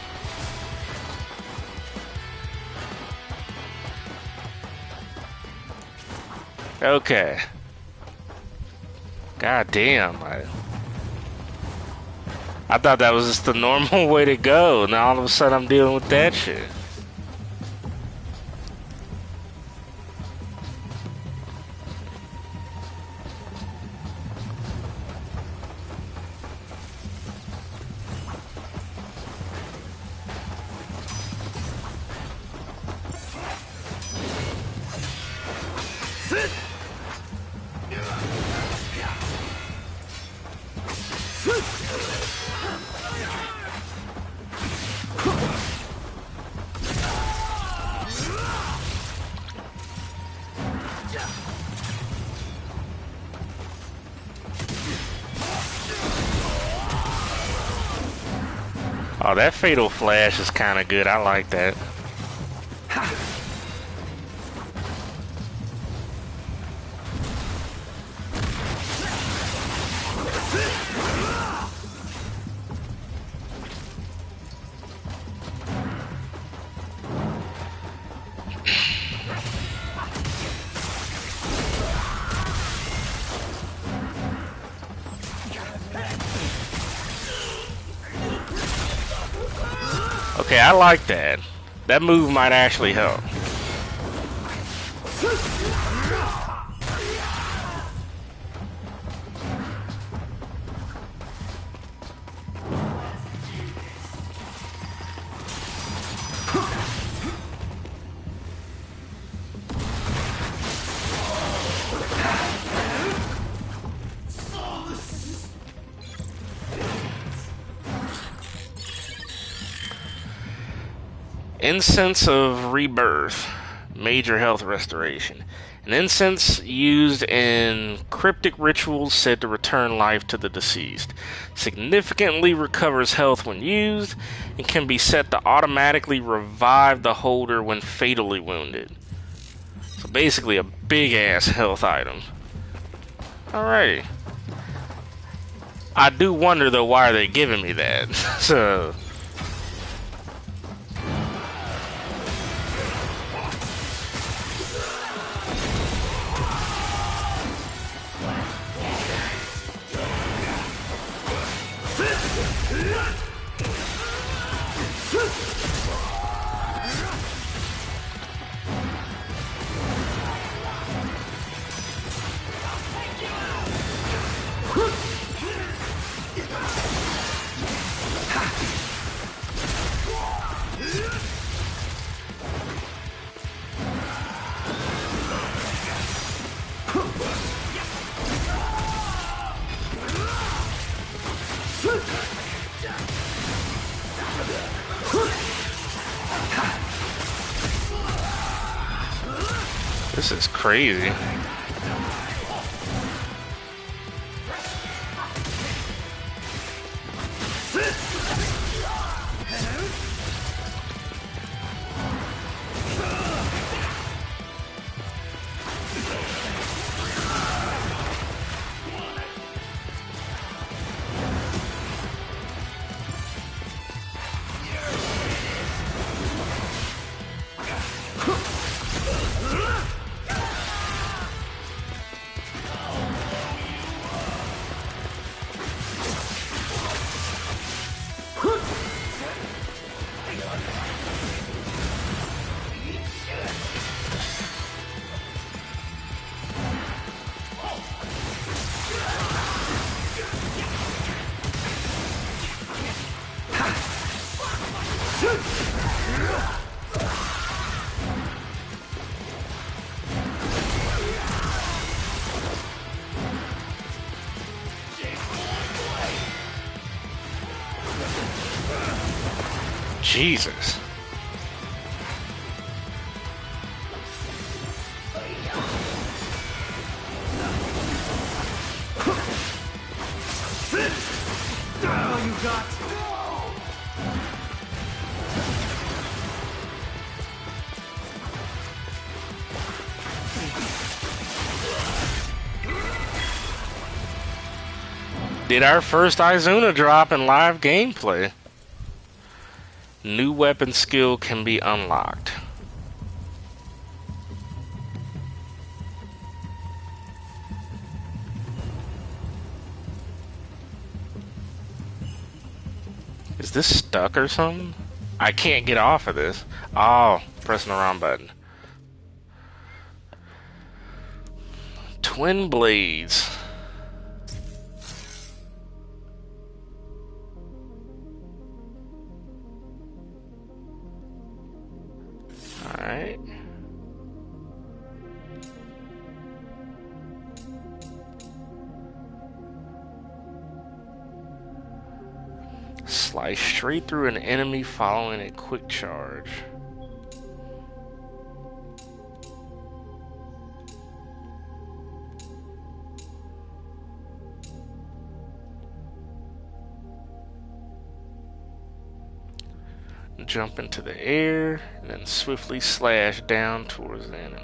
A: Okay. God damn. I thought that was just the normal way to go. Now all of a sudden I'm dealing with that shit. Oh, that fatal flash is kind of good. I like that. Okay, I like that. That move might actually help. Incense of Rebirth. Major health restoration. An incense used in cryptic rituals said to return life to the deceased. Significantly recovers health when used and can be set to automatically revive the holder when fatally wounded. So basically a big ass health item. Alright. I do wonder though, why are they giving me that? So this is crazy. Jesus.
E: All you got.
A: did our first Izuna drop in live gameplay. New weapon skill can be unlocked. Is this stuck or something? I can't get off of this. Oh, pressing the wrong button. Twin blades. Alright. Slice straight through an enemy following a quick charge. Jump into the air, and then swiftly slash down towards the enemy.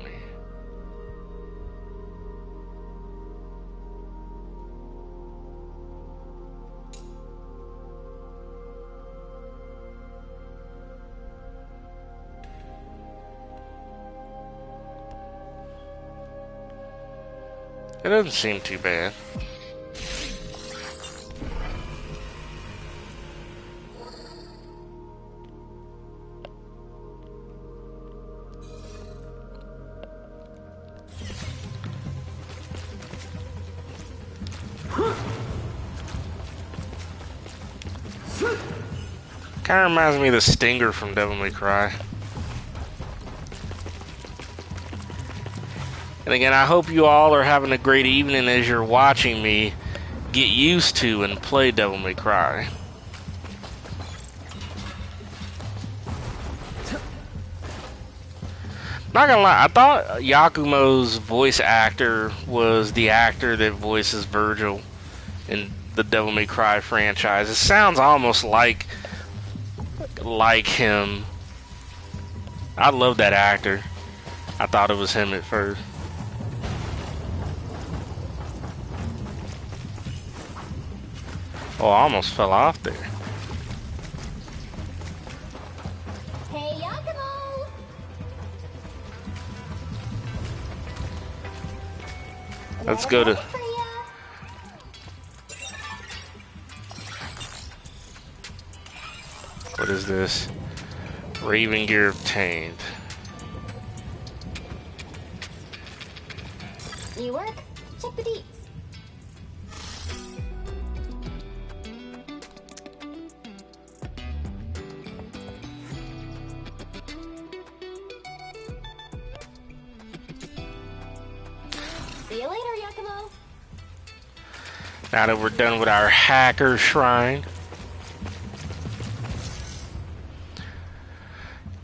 A: It doesn't seem too bad. Kind of reminds me of the Stinger from Devil May Cry. And again, I hope you all are having a great evening as you're watching me get used to and play Devil May Cry. Not gonna lie, I thought Yakumo's voice actor was the actor that voices Virgil in the Devil May Cry franchise. It sounds almost like him. I love that actor. I thought it was him at first. Oh, I almost fell off there.
B: Hey, Yakumo!
A: Let's go to... What is this? Raven gear obtained.
B: New work? Check the deets. See you later, Yakumo.
A: Now that we're done with our hacker shrine.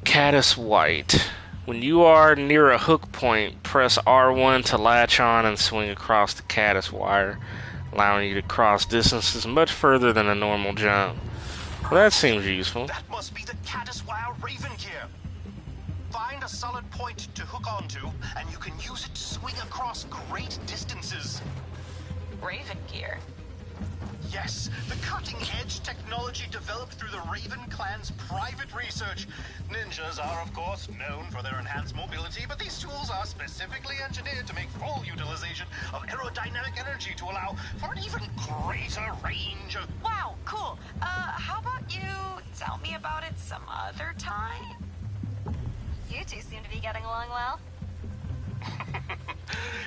A: Caddis White. When you are near a hook point, press R1 to latch on and swing across the caddis wire, allowing you to cross distances much further than a normal jump. Well, that seems useful.
G: That must be the caddis wire Raven gear. Find a solid point to hook onto, and you can use it to swing across great distances.
D: Raven gear.
G: Yes, the cutting-edge technology developed through the Raven clan's private research. Ninjas are, of course, known for their enhanced mobility, but these tools are specifically engineered to make full utilization of aerodynamic energy to allow for an even greater range of...
D: Wow, cool. How about you tell me about it some other time?
B: You two seem to be getting along well.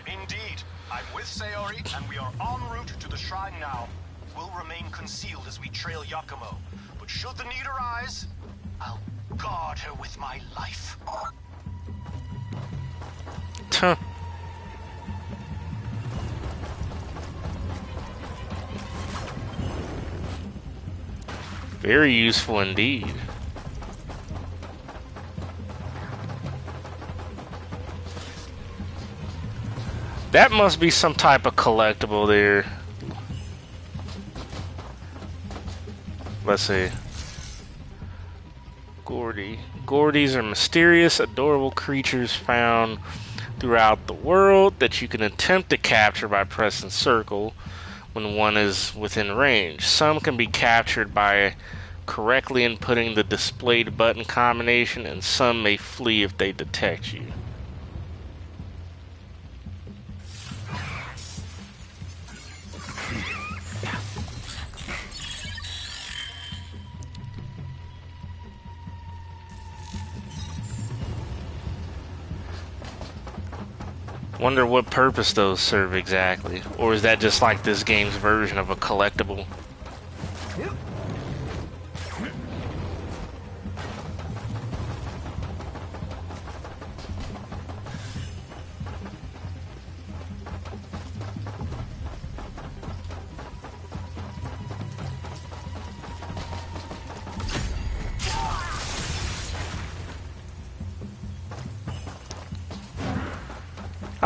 G: Indeed. I'm with Sayori, and we are en route to the shrine now. We'll remain concealed as we trail Yakumo, but should the need arise, I'll guard her with my life.
A: Tuh. Very useful indeed. That must be some type of collectible there. Let's see. Gordy. Gordies are mysterious, adorable creatures found throughout the world that you can attempt to capture by pressing circle. when one is within range. Some can be captured by correctly inputting the displayed button combination, and some may flee if they detect you. Wonder what purpose those serve exactly. Or is that just like this game's version of a collectible?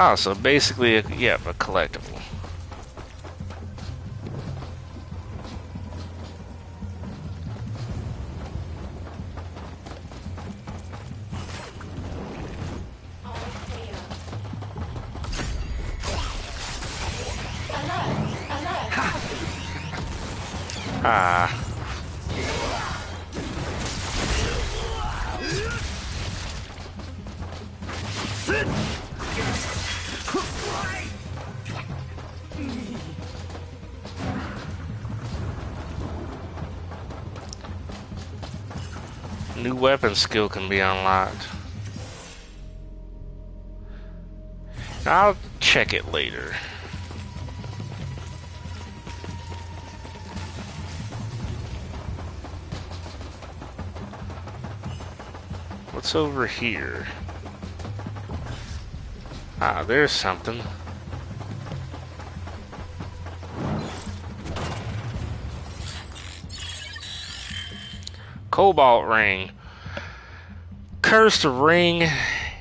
A: Oh, so basically, a collectible. Ah. New weapon skill can be unlocked. I'll check it later. What's over here? Ah, there's something. Cobalt ring. Cursed ring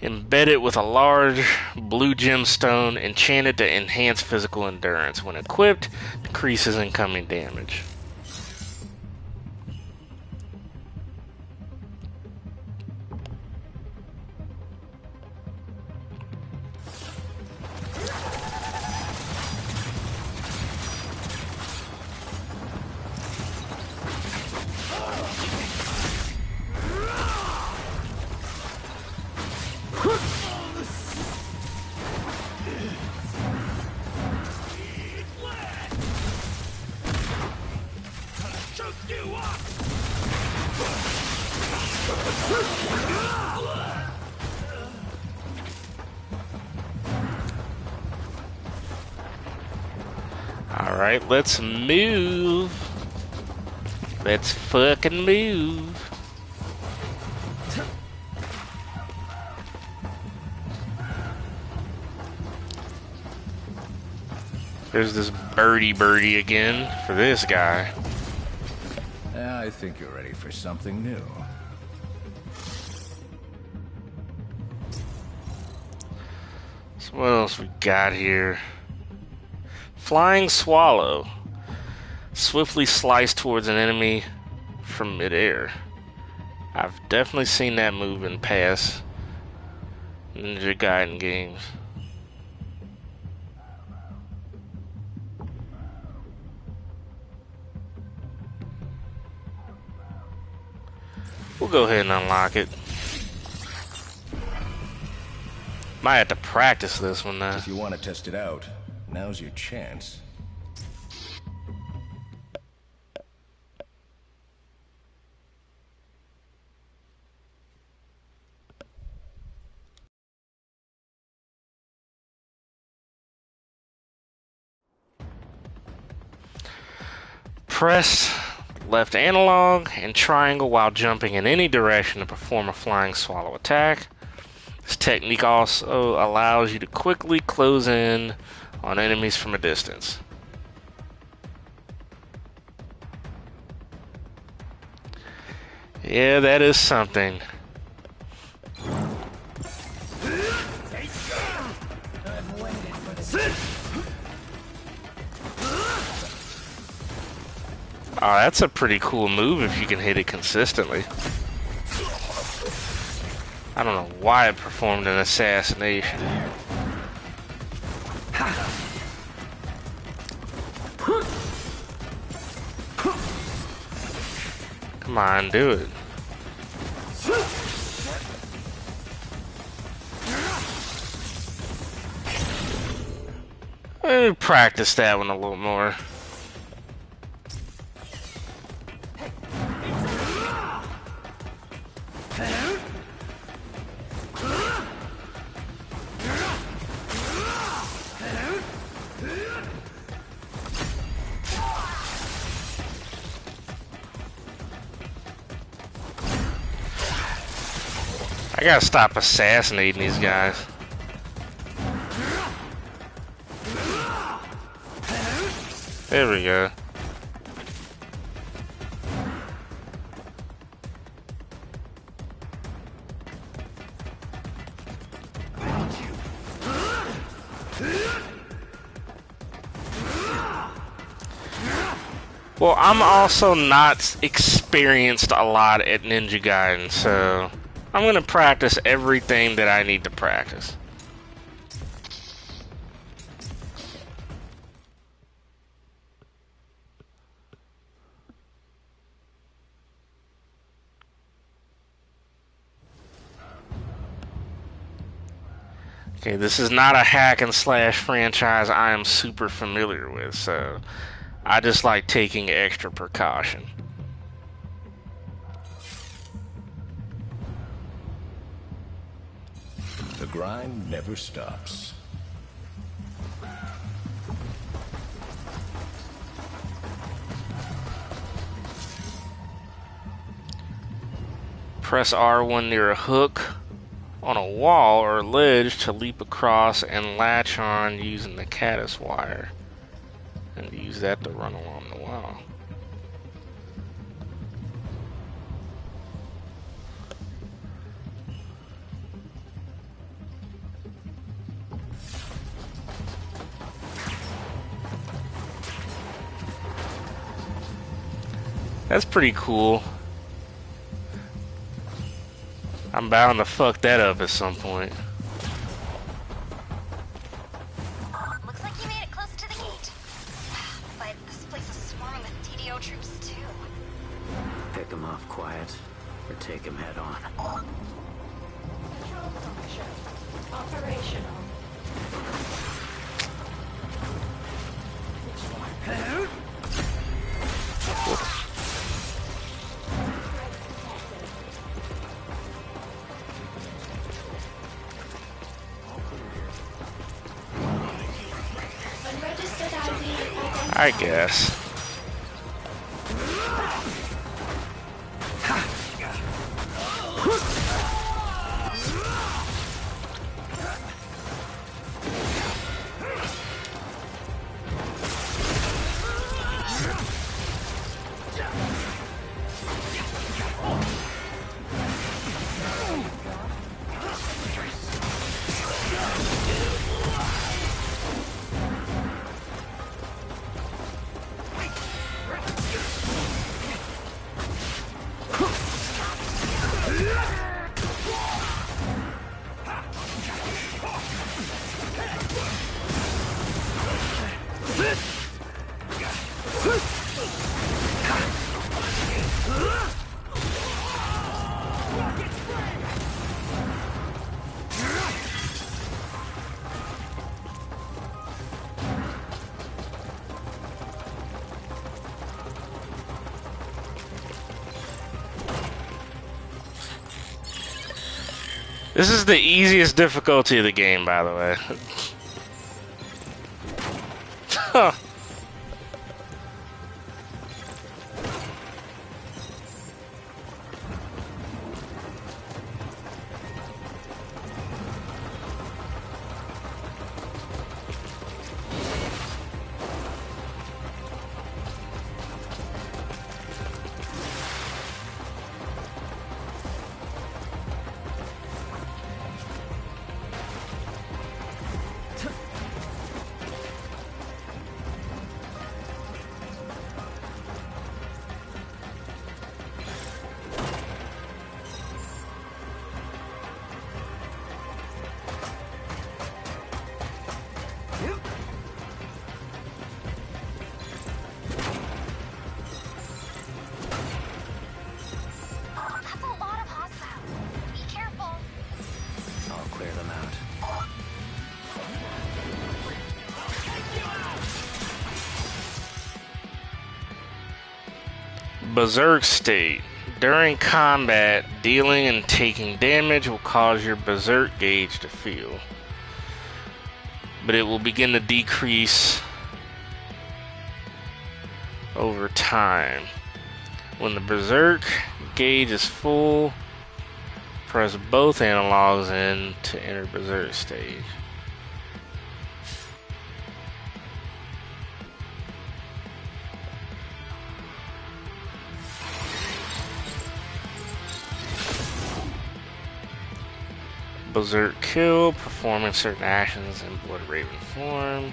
A: embedded with a large blue gemstone enchanted to enhance physical endurance. When equipped, decreases incoming damage. Alright, let's move. Let's fucking move. There's this birdie again for this guy.
H: I think you're ready for something new.
A: So what else we got here? Flying swallow. Swiftly slice towards an enemy from midair. I've definitely seen that move in past Ninja Gaiden games. We'll go ahead and unlock it. Might have to practice this one now.
H: If you want to test it out, now's your chance.
A: Press left analog and triangle while jumping in any direction to perform a flying swallow attack. This technique also allows you to quickly close in on enemies from a distance. Yeah, that is something. Oh, that's a pretty cool move if you can hit it consistently. I don't know why it performed an assassination. Come on, do it. Let me practice that one a little more. I gotta stop assassinating these guys. There we go. Well, I'm also not experienced a lot at Ninja Gaiden, so I'm gonna practice everything that I need to practice. Okay, this is not a hack and slash franchise I am super familiar with, so I just like taking extra precaution.
H: The grind never stops.
A: Press R1 near a hook on a wall or ledge to leap across and latch on using the caddis wire. And use that to run along the wall. That's pretty cool. I'm bound to fuck that up at some point.
B: Looks like you made it close to the gate. But this place is swarming with DDO troops too.
C: Pick him off quiet, or take him head on.
K: Control function operational.
A: I guess. This is the easiest difficulty of the game, by the way. Huh. Berserk state. During combat, dealing and taking damage will cause your berserk gauge to feel, but it will begin to decrease over time. When the berserk gauge is full, press both analogs in to enter berserk stage. Berserk kill, performing certain actions in Blood Raven form.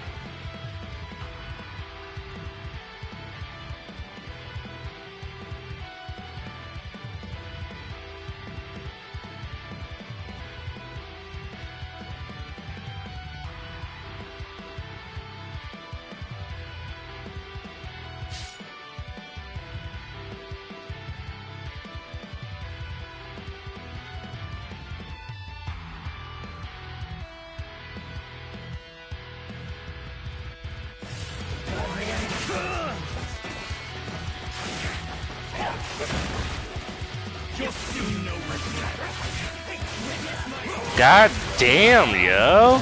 A: God damn, yo.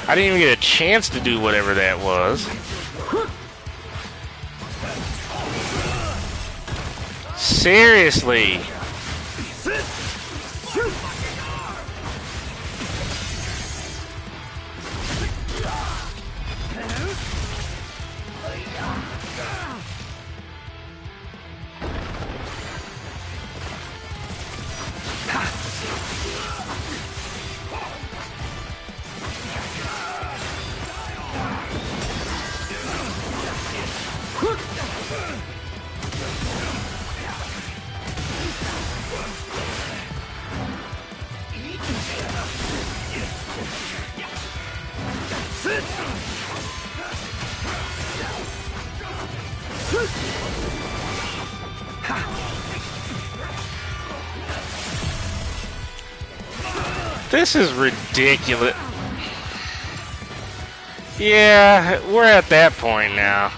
A: I didn't even get a chance to do whatever that was. Seriously. This is ridiculous. Yeah, we're at that point now.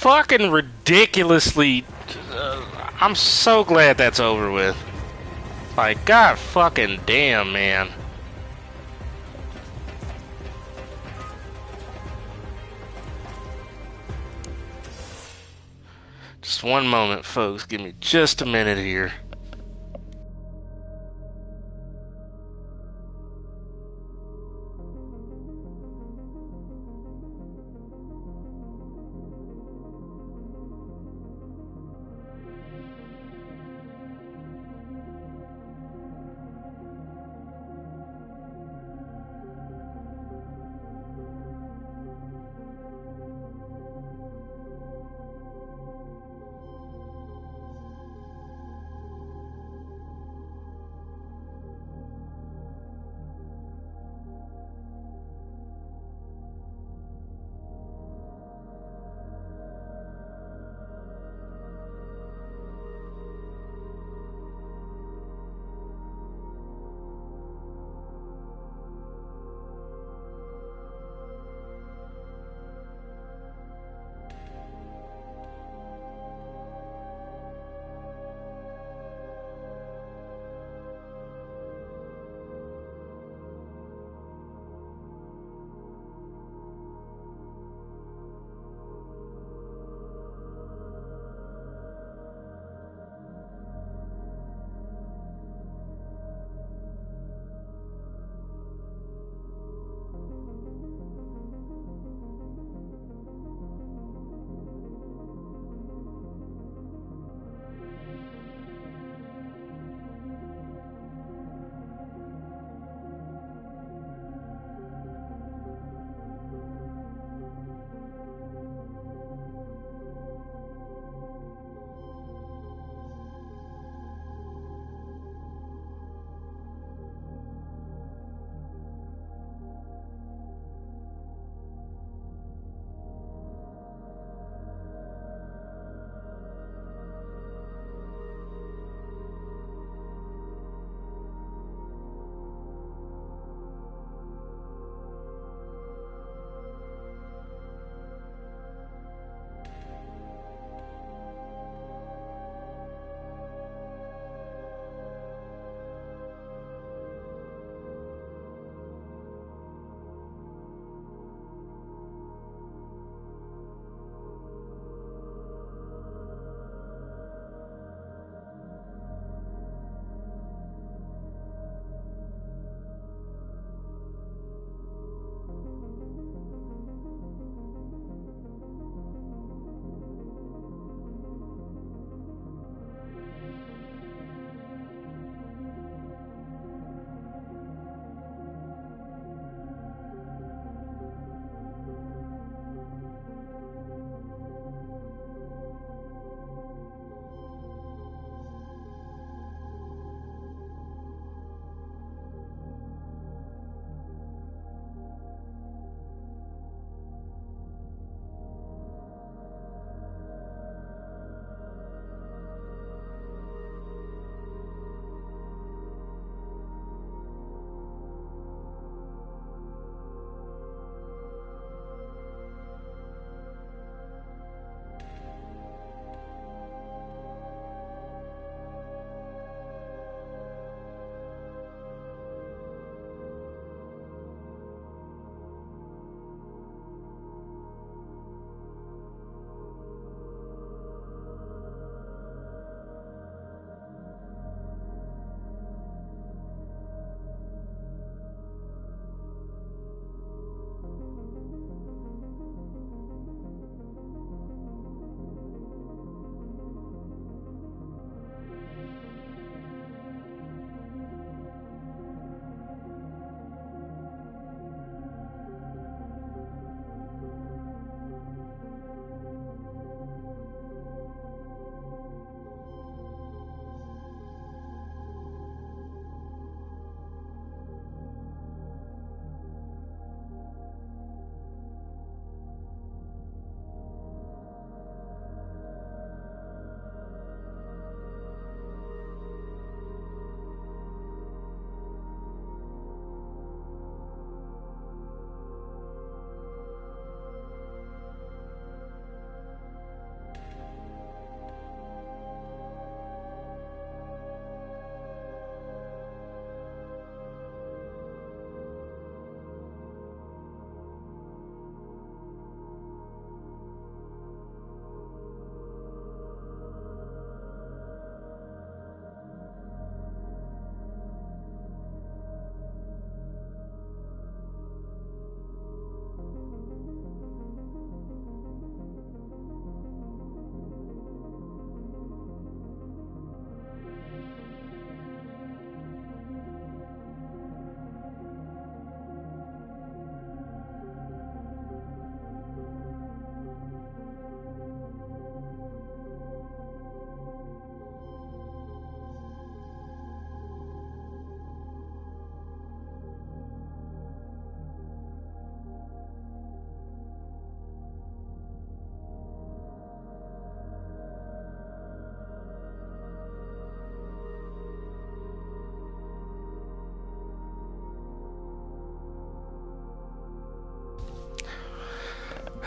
A: Fucking ridiculously. I'm so glad that's over with. Like, god fucking damn, man. Just one moment, folks. Give me just a minute here.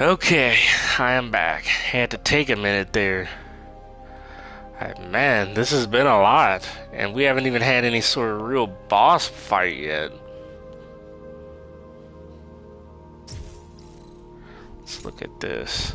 A: Okay, I am back. Had to take a minute there. Man, this has been a lot, and we haven't even had any sort of real boss fight yet. Let's look at this.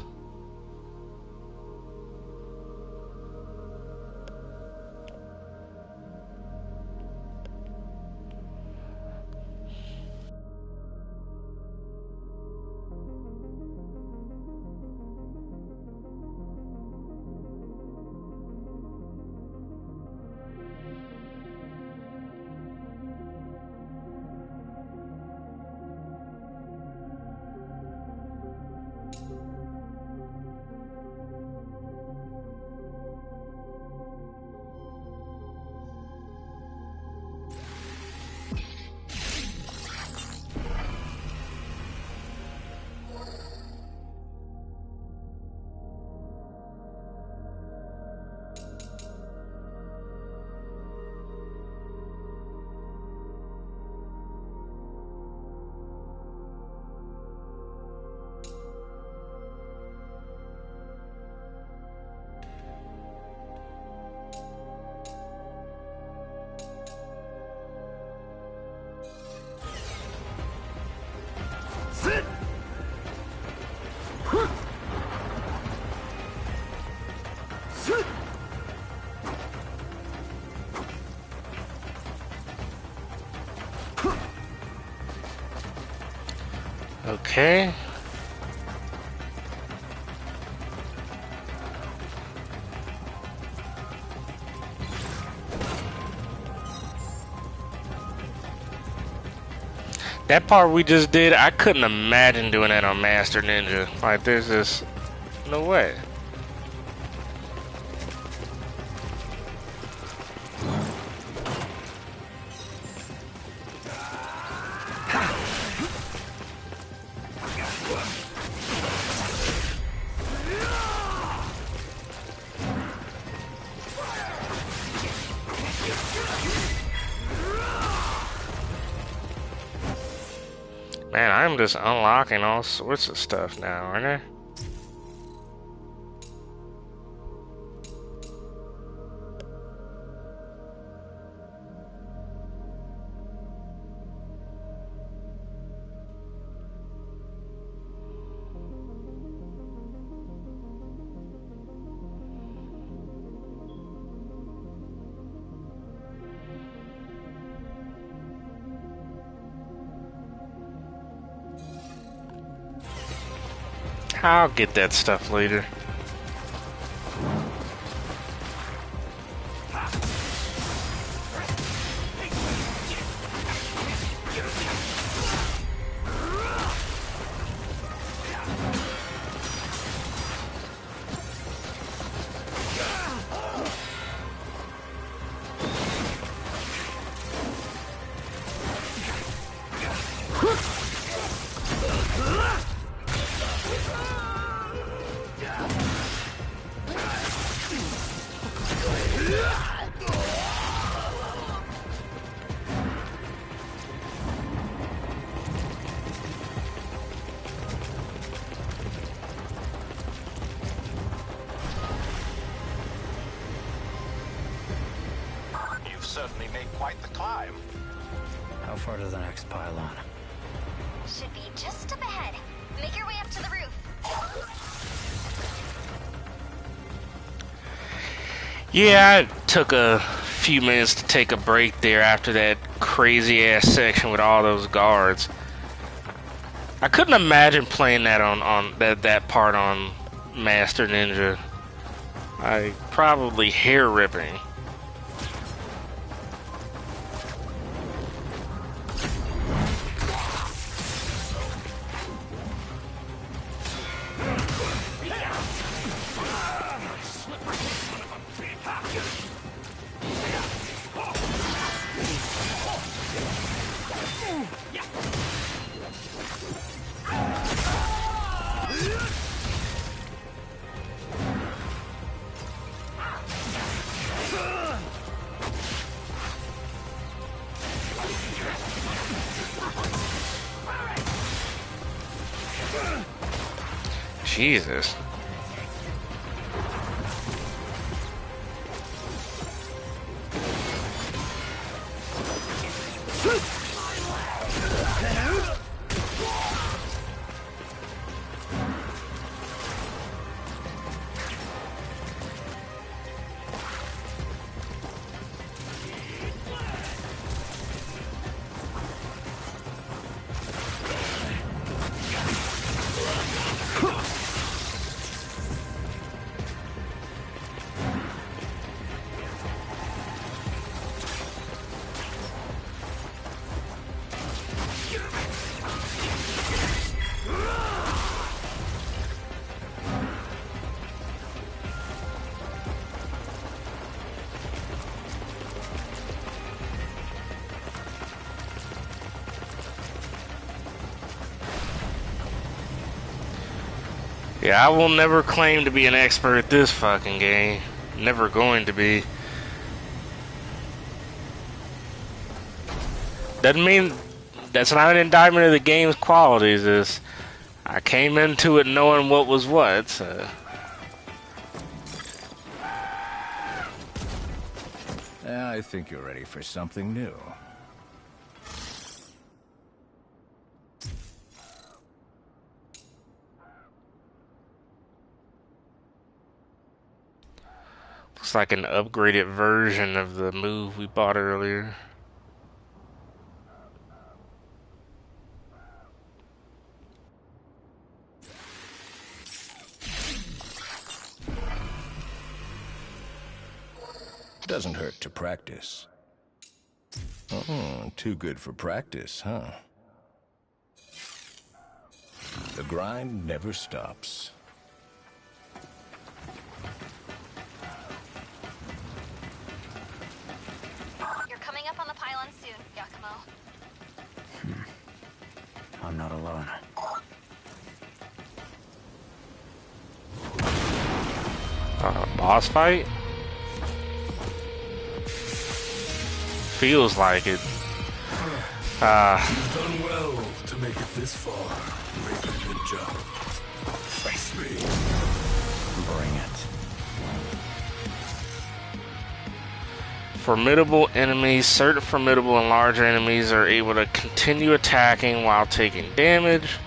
A: Okay. That part we just did, I couldn't imagine doing that on Master Ninja. Like, there's just no way. Man, I'm just unlocking all sorts of stuff now, aren't I? I'll get that stuff later.
G: Certainly made quite the climb.
C: How far to the next pylon?
B: Should be just up ahead. Make your way up to the roof.
A: Yeah, I took a few minutes to take a break there after that crazy ass section with all those guards. I couldn't imagine playing that on that part on Master Ninja. Probably hair ripping. Jesus. Yeah, I will never claim to be an expert at this fucking game. Never going to be. Doesn't mean that's not an indictment of the game's qualities. Is I came into it knowing what was what. So.
H: I think you're ready for something new.
A: Looks like an upgraded version of the move we bought earlier.
H: Doesn't hurt to practice. Oh, too good for practice, huh? The grind never stops.
B: You're coming up on the pylon soon, Yakumo.
C: I'm not alone.
A: Boss fight? Feels like it.
L: You've done well to make it this far, Raven Ninja. Face me.
C: Bring it.
A: Formidable enemies. Certain formidable and larger enemies are able to continue attacking while taking damage.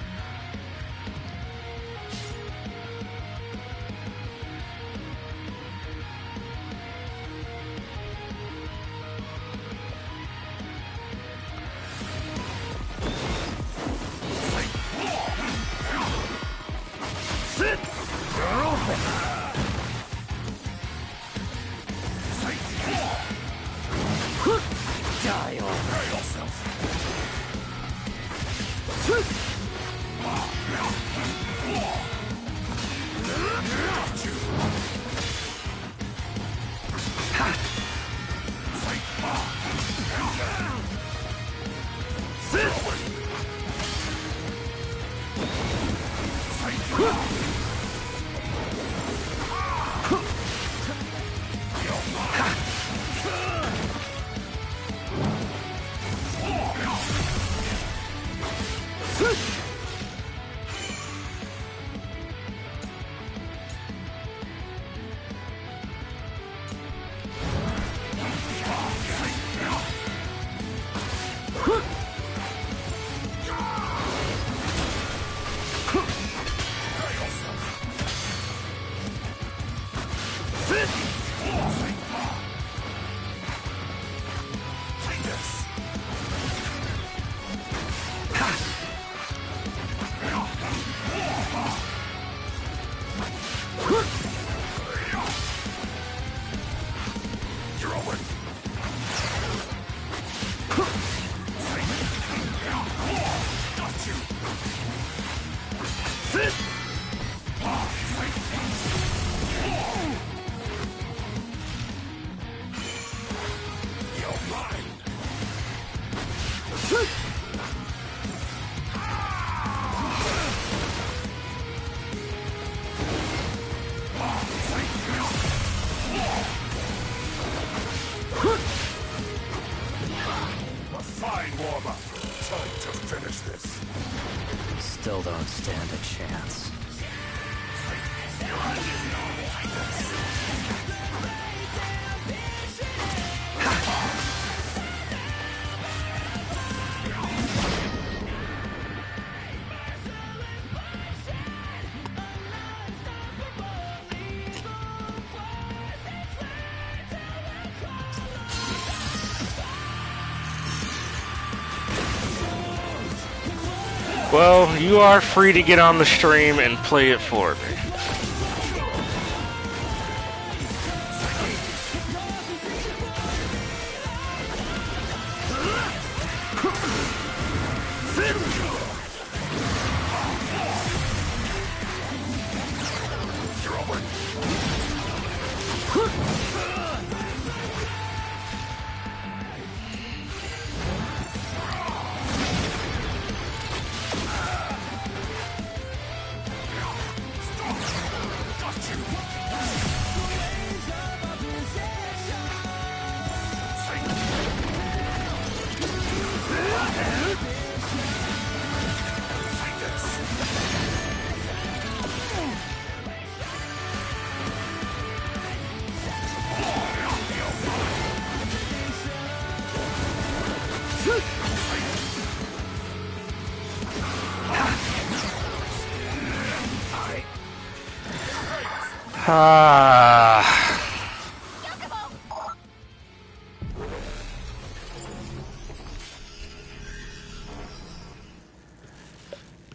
C: Still don't stand a chance.
A: Well, you are free to get on the stream and play it for me.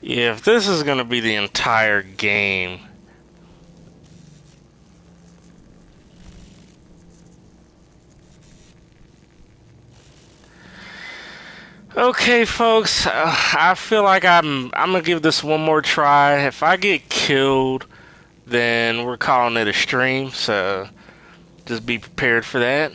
A: Yeah, if this is gonna be the entire game. Okay, folks, I feel like I'm gonna give this one more try. If I get killed, then we're calling it a stream, so just be prepared for that.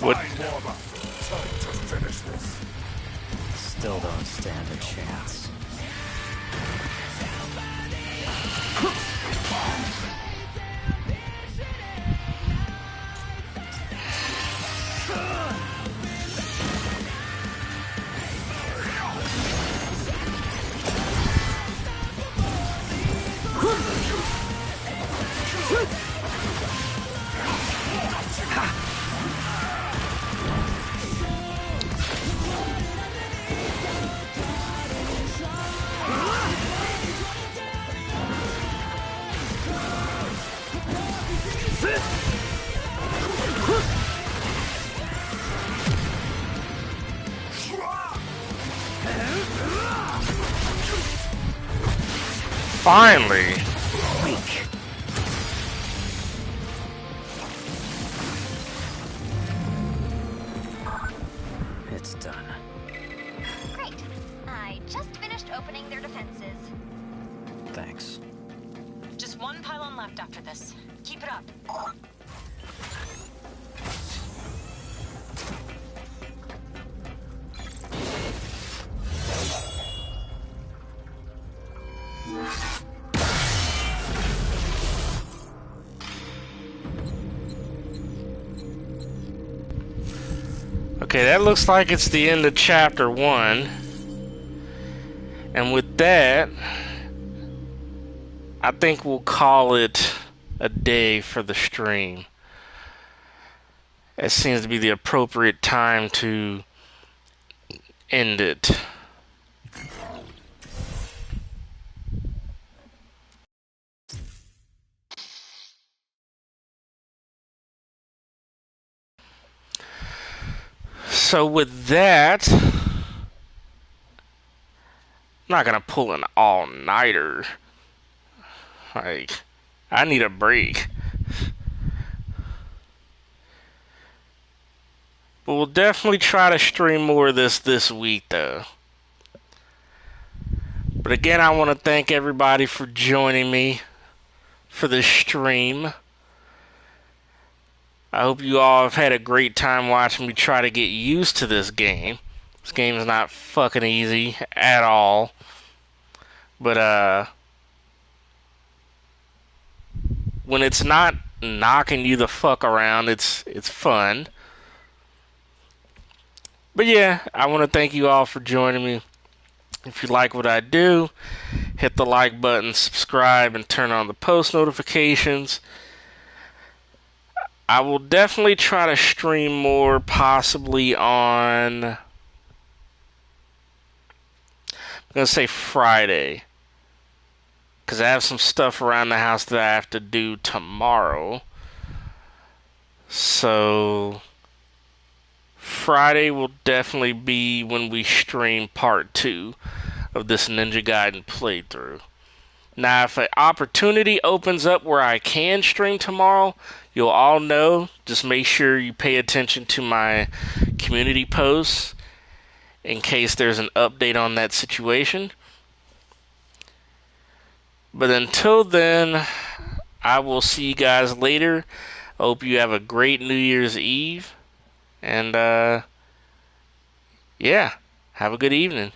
A: What?
C: Still don't stand a chance.
A: Finally!
C: It's done.
B: Great. I just finished opening their defenses.
C: Thanks.
D: Just one pylon left after this. Keep it up.
A: Okay, that looks like it's the end of chapter 1. And with that, I think we'll call it a day for the stream. It seems to be the appropriate time to end it. So with that, I'm not gonna pull an all-nighter. Like, I need a break. But we'll definitely try to stream more of this week, though. But again, I want to thank everybody for joining me for this stream. I hope you all have had a great time watching me try to get used to this game. This game is not fucking easy at all. But, when it's not knocking you the fuck around, it's fun. But yeah, I want to thank you all for joining me. If you like what I do, hit the like button, subscribe, and turn on the post notifications. I will definitely try to stream more, possibly on, I'm going to say Friday, because I have some stuff around the house that I have to do tomorrow. So Friday will definitely be when we stream part 2 of this Ninja Gaiden playthrough. Now, if an opportunity opens up where I can stream tomorrow, you'll all know. Just make sure you pay attention to my community posts in case there's an update on that situation. But until then, I will see you guys later. I hope you have a great New Year's Eve. And, yeah, have a good evening.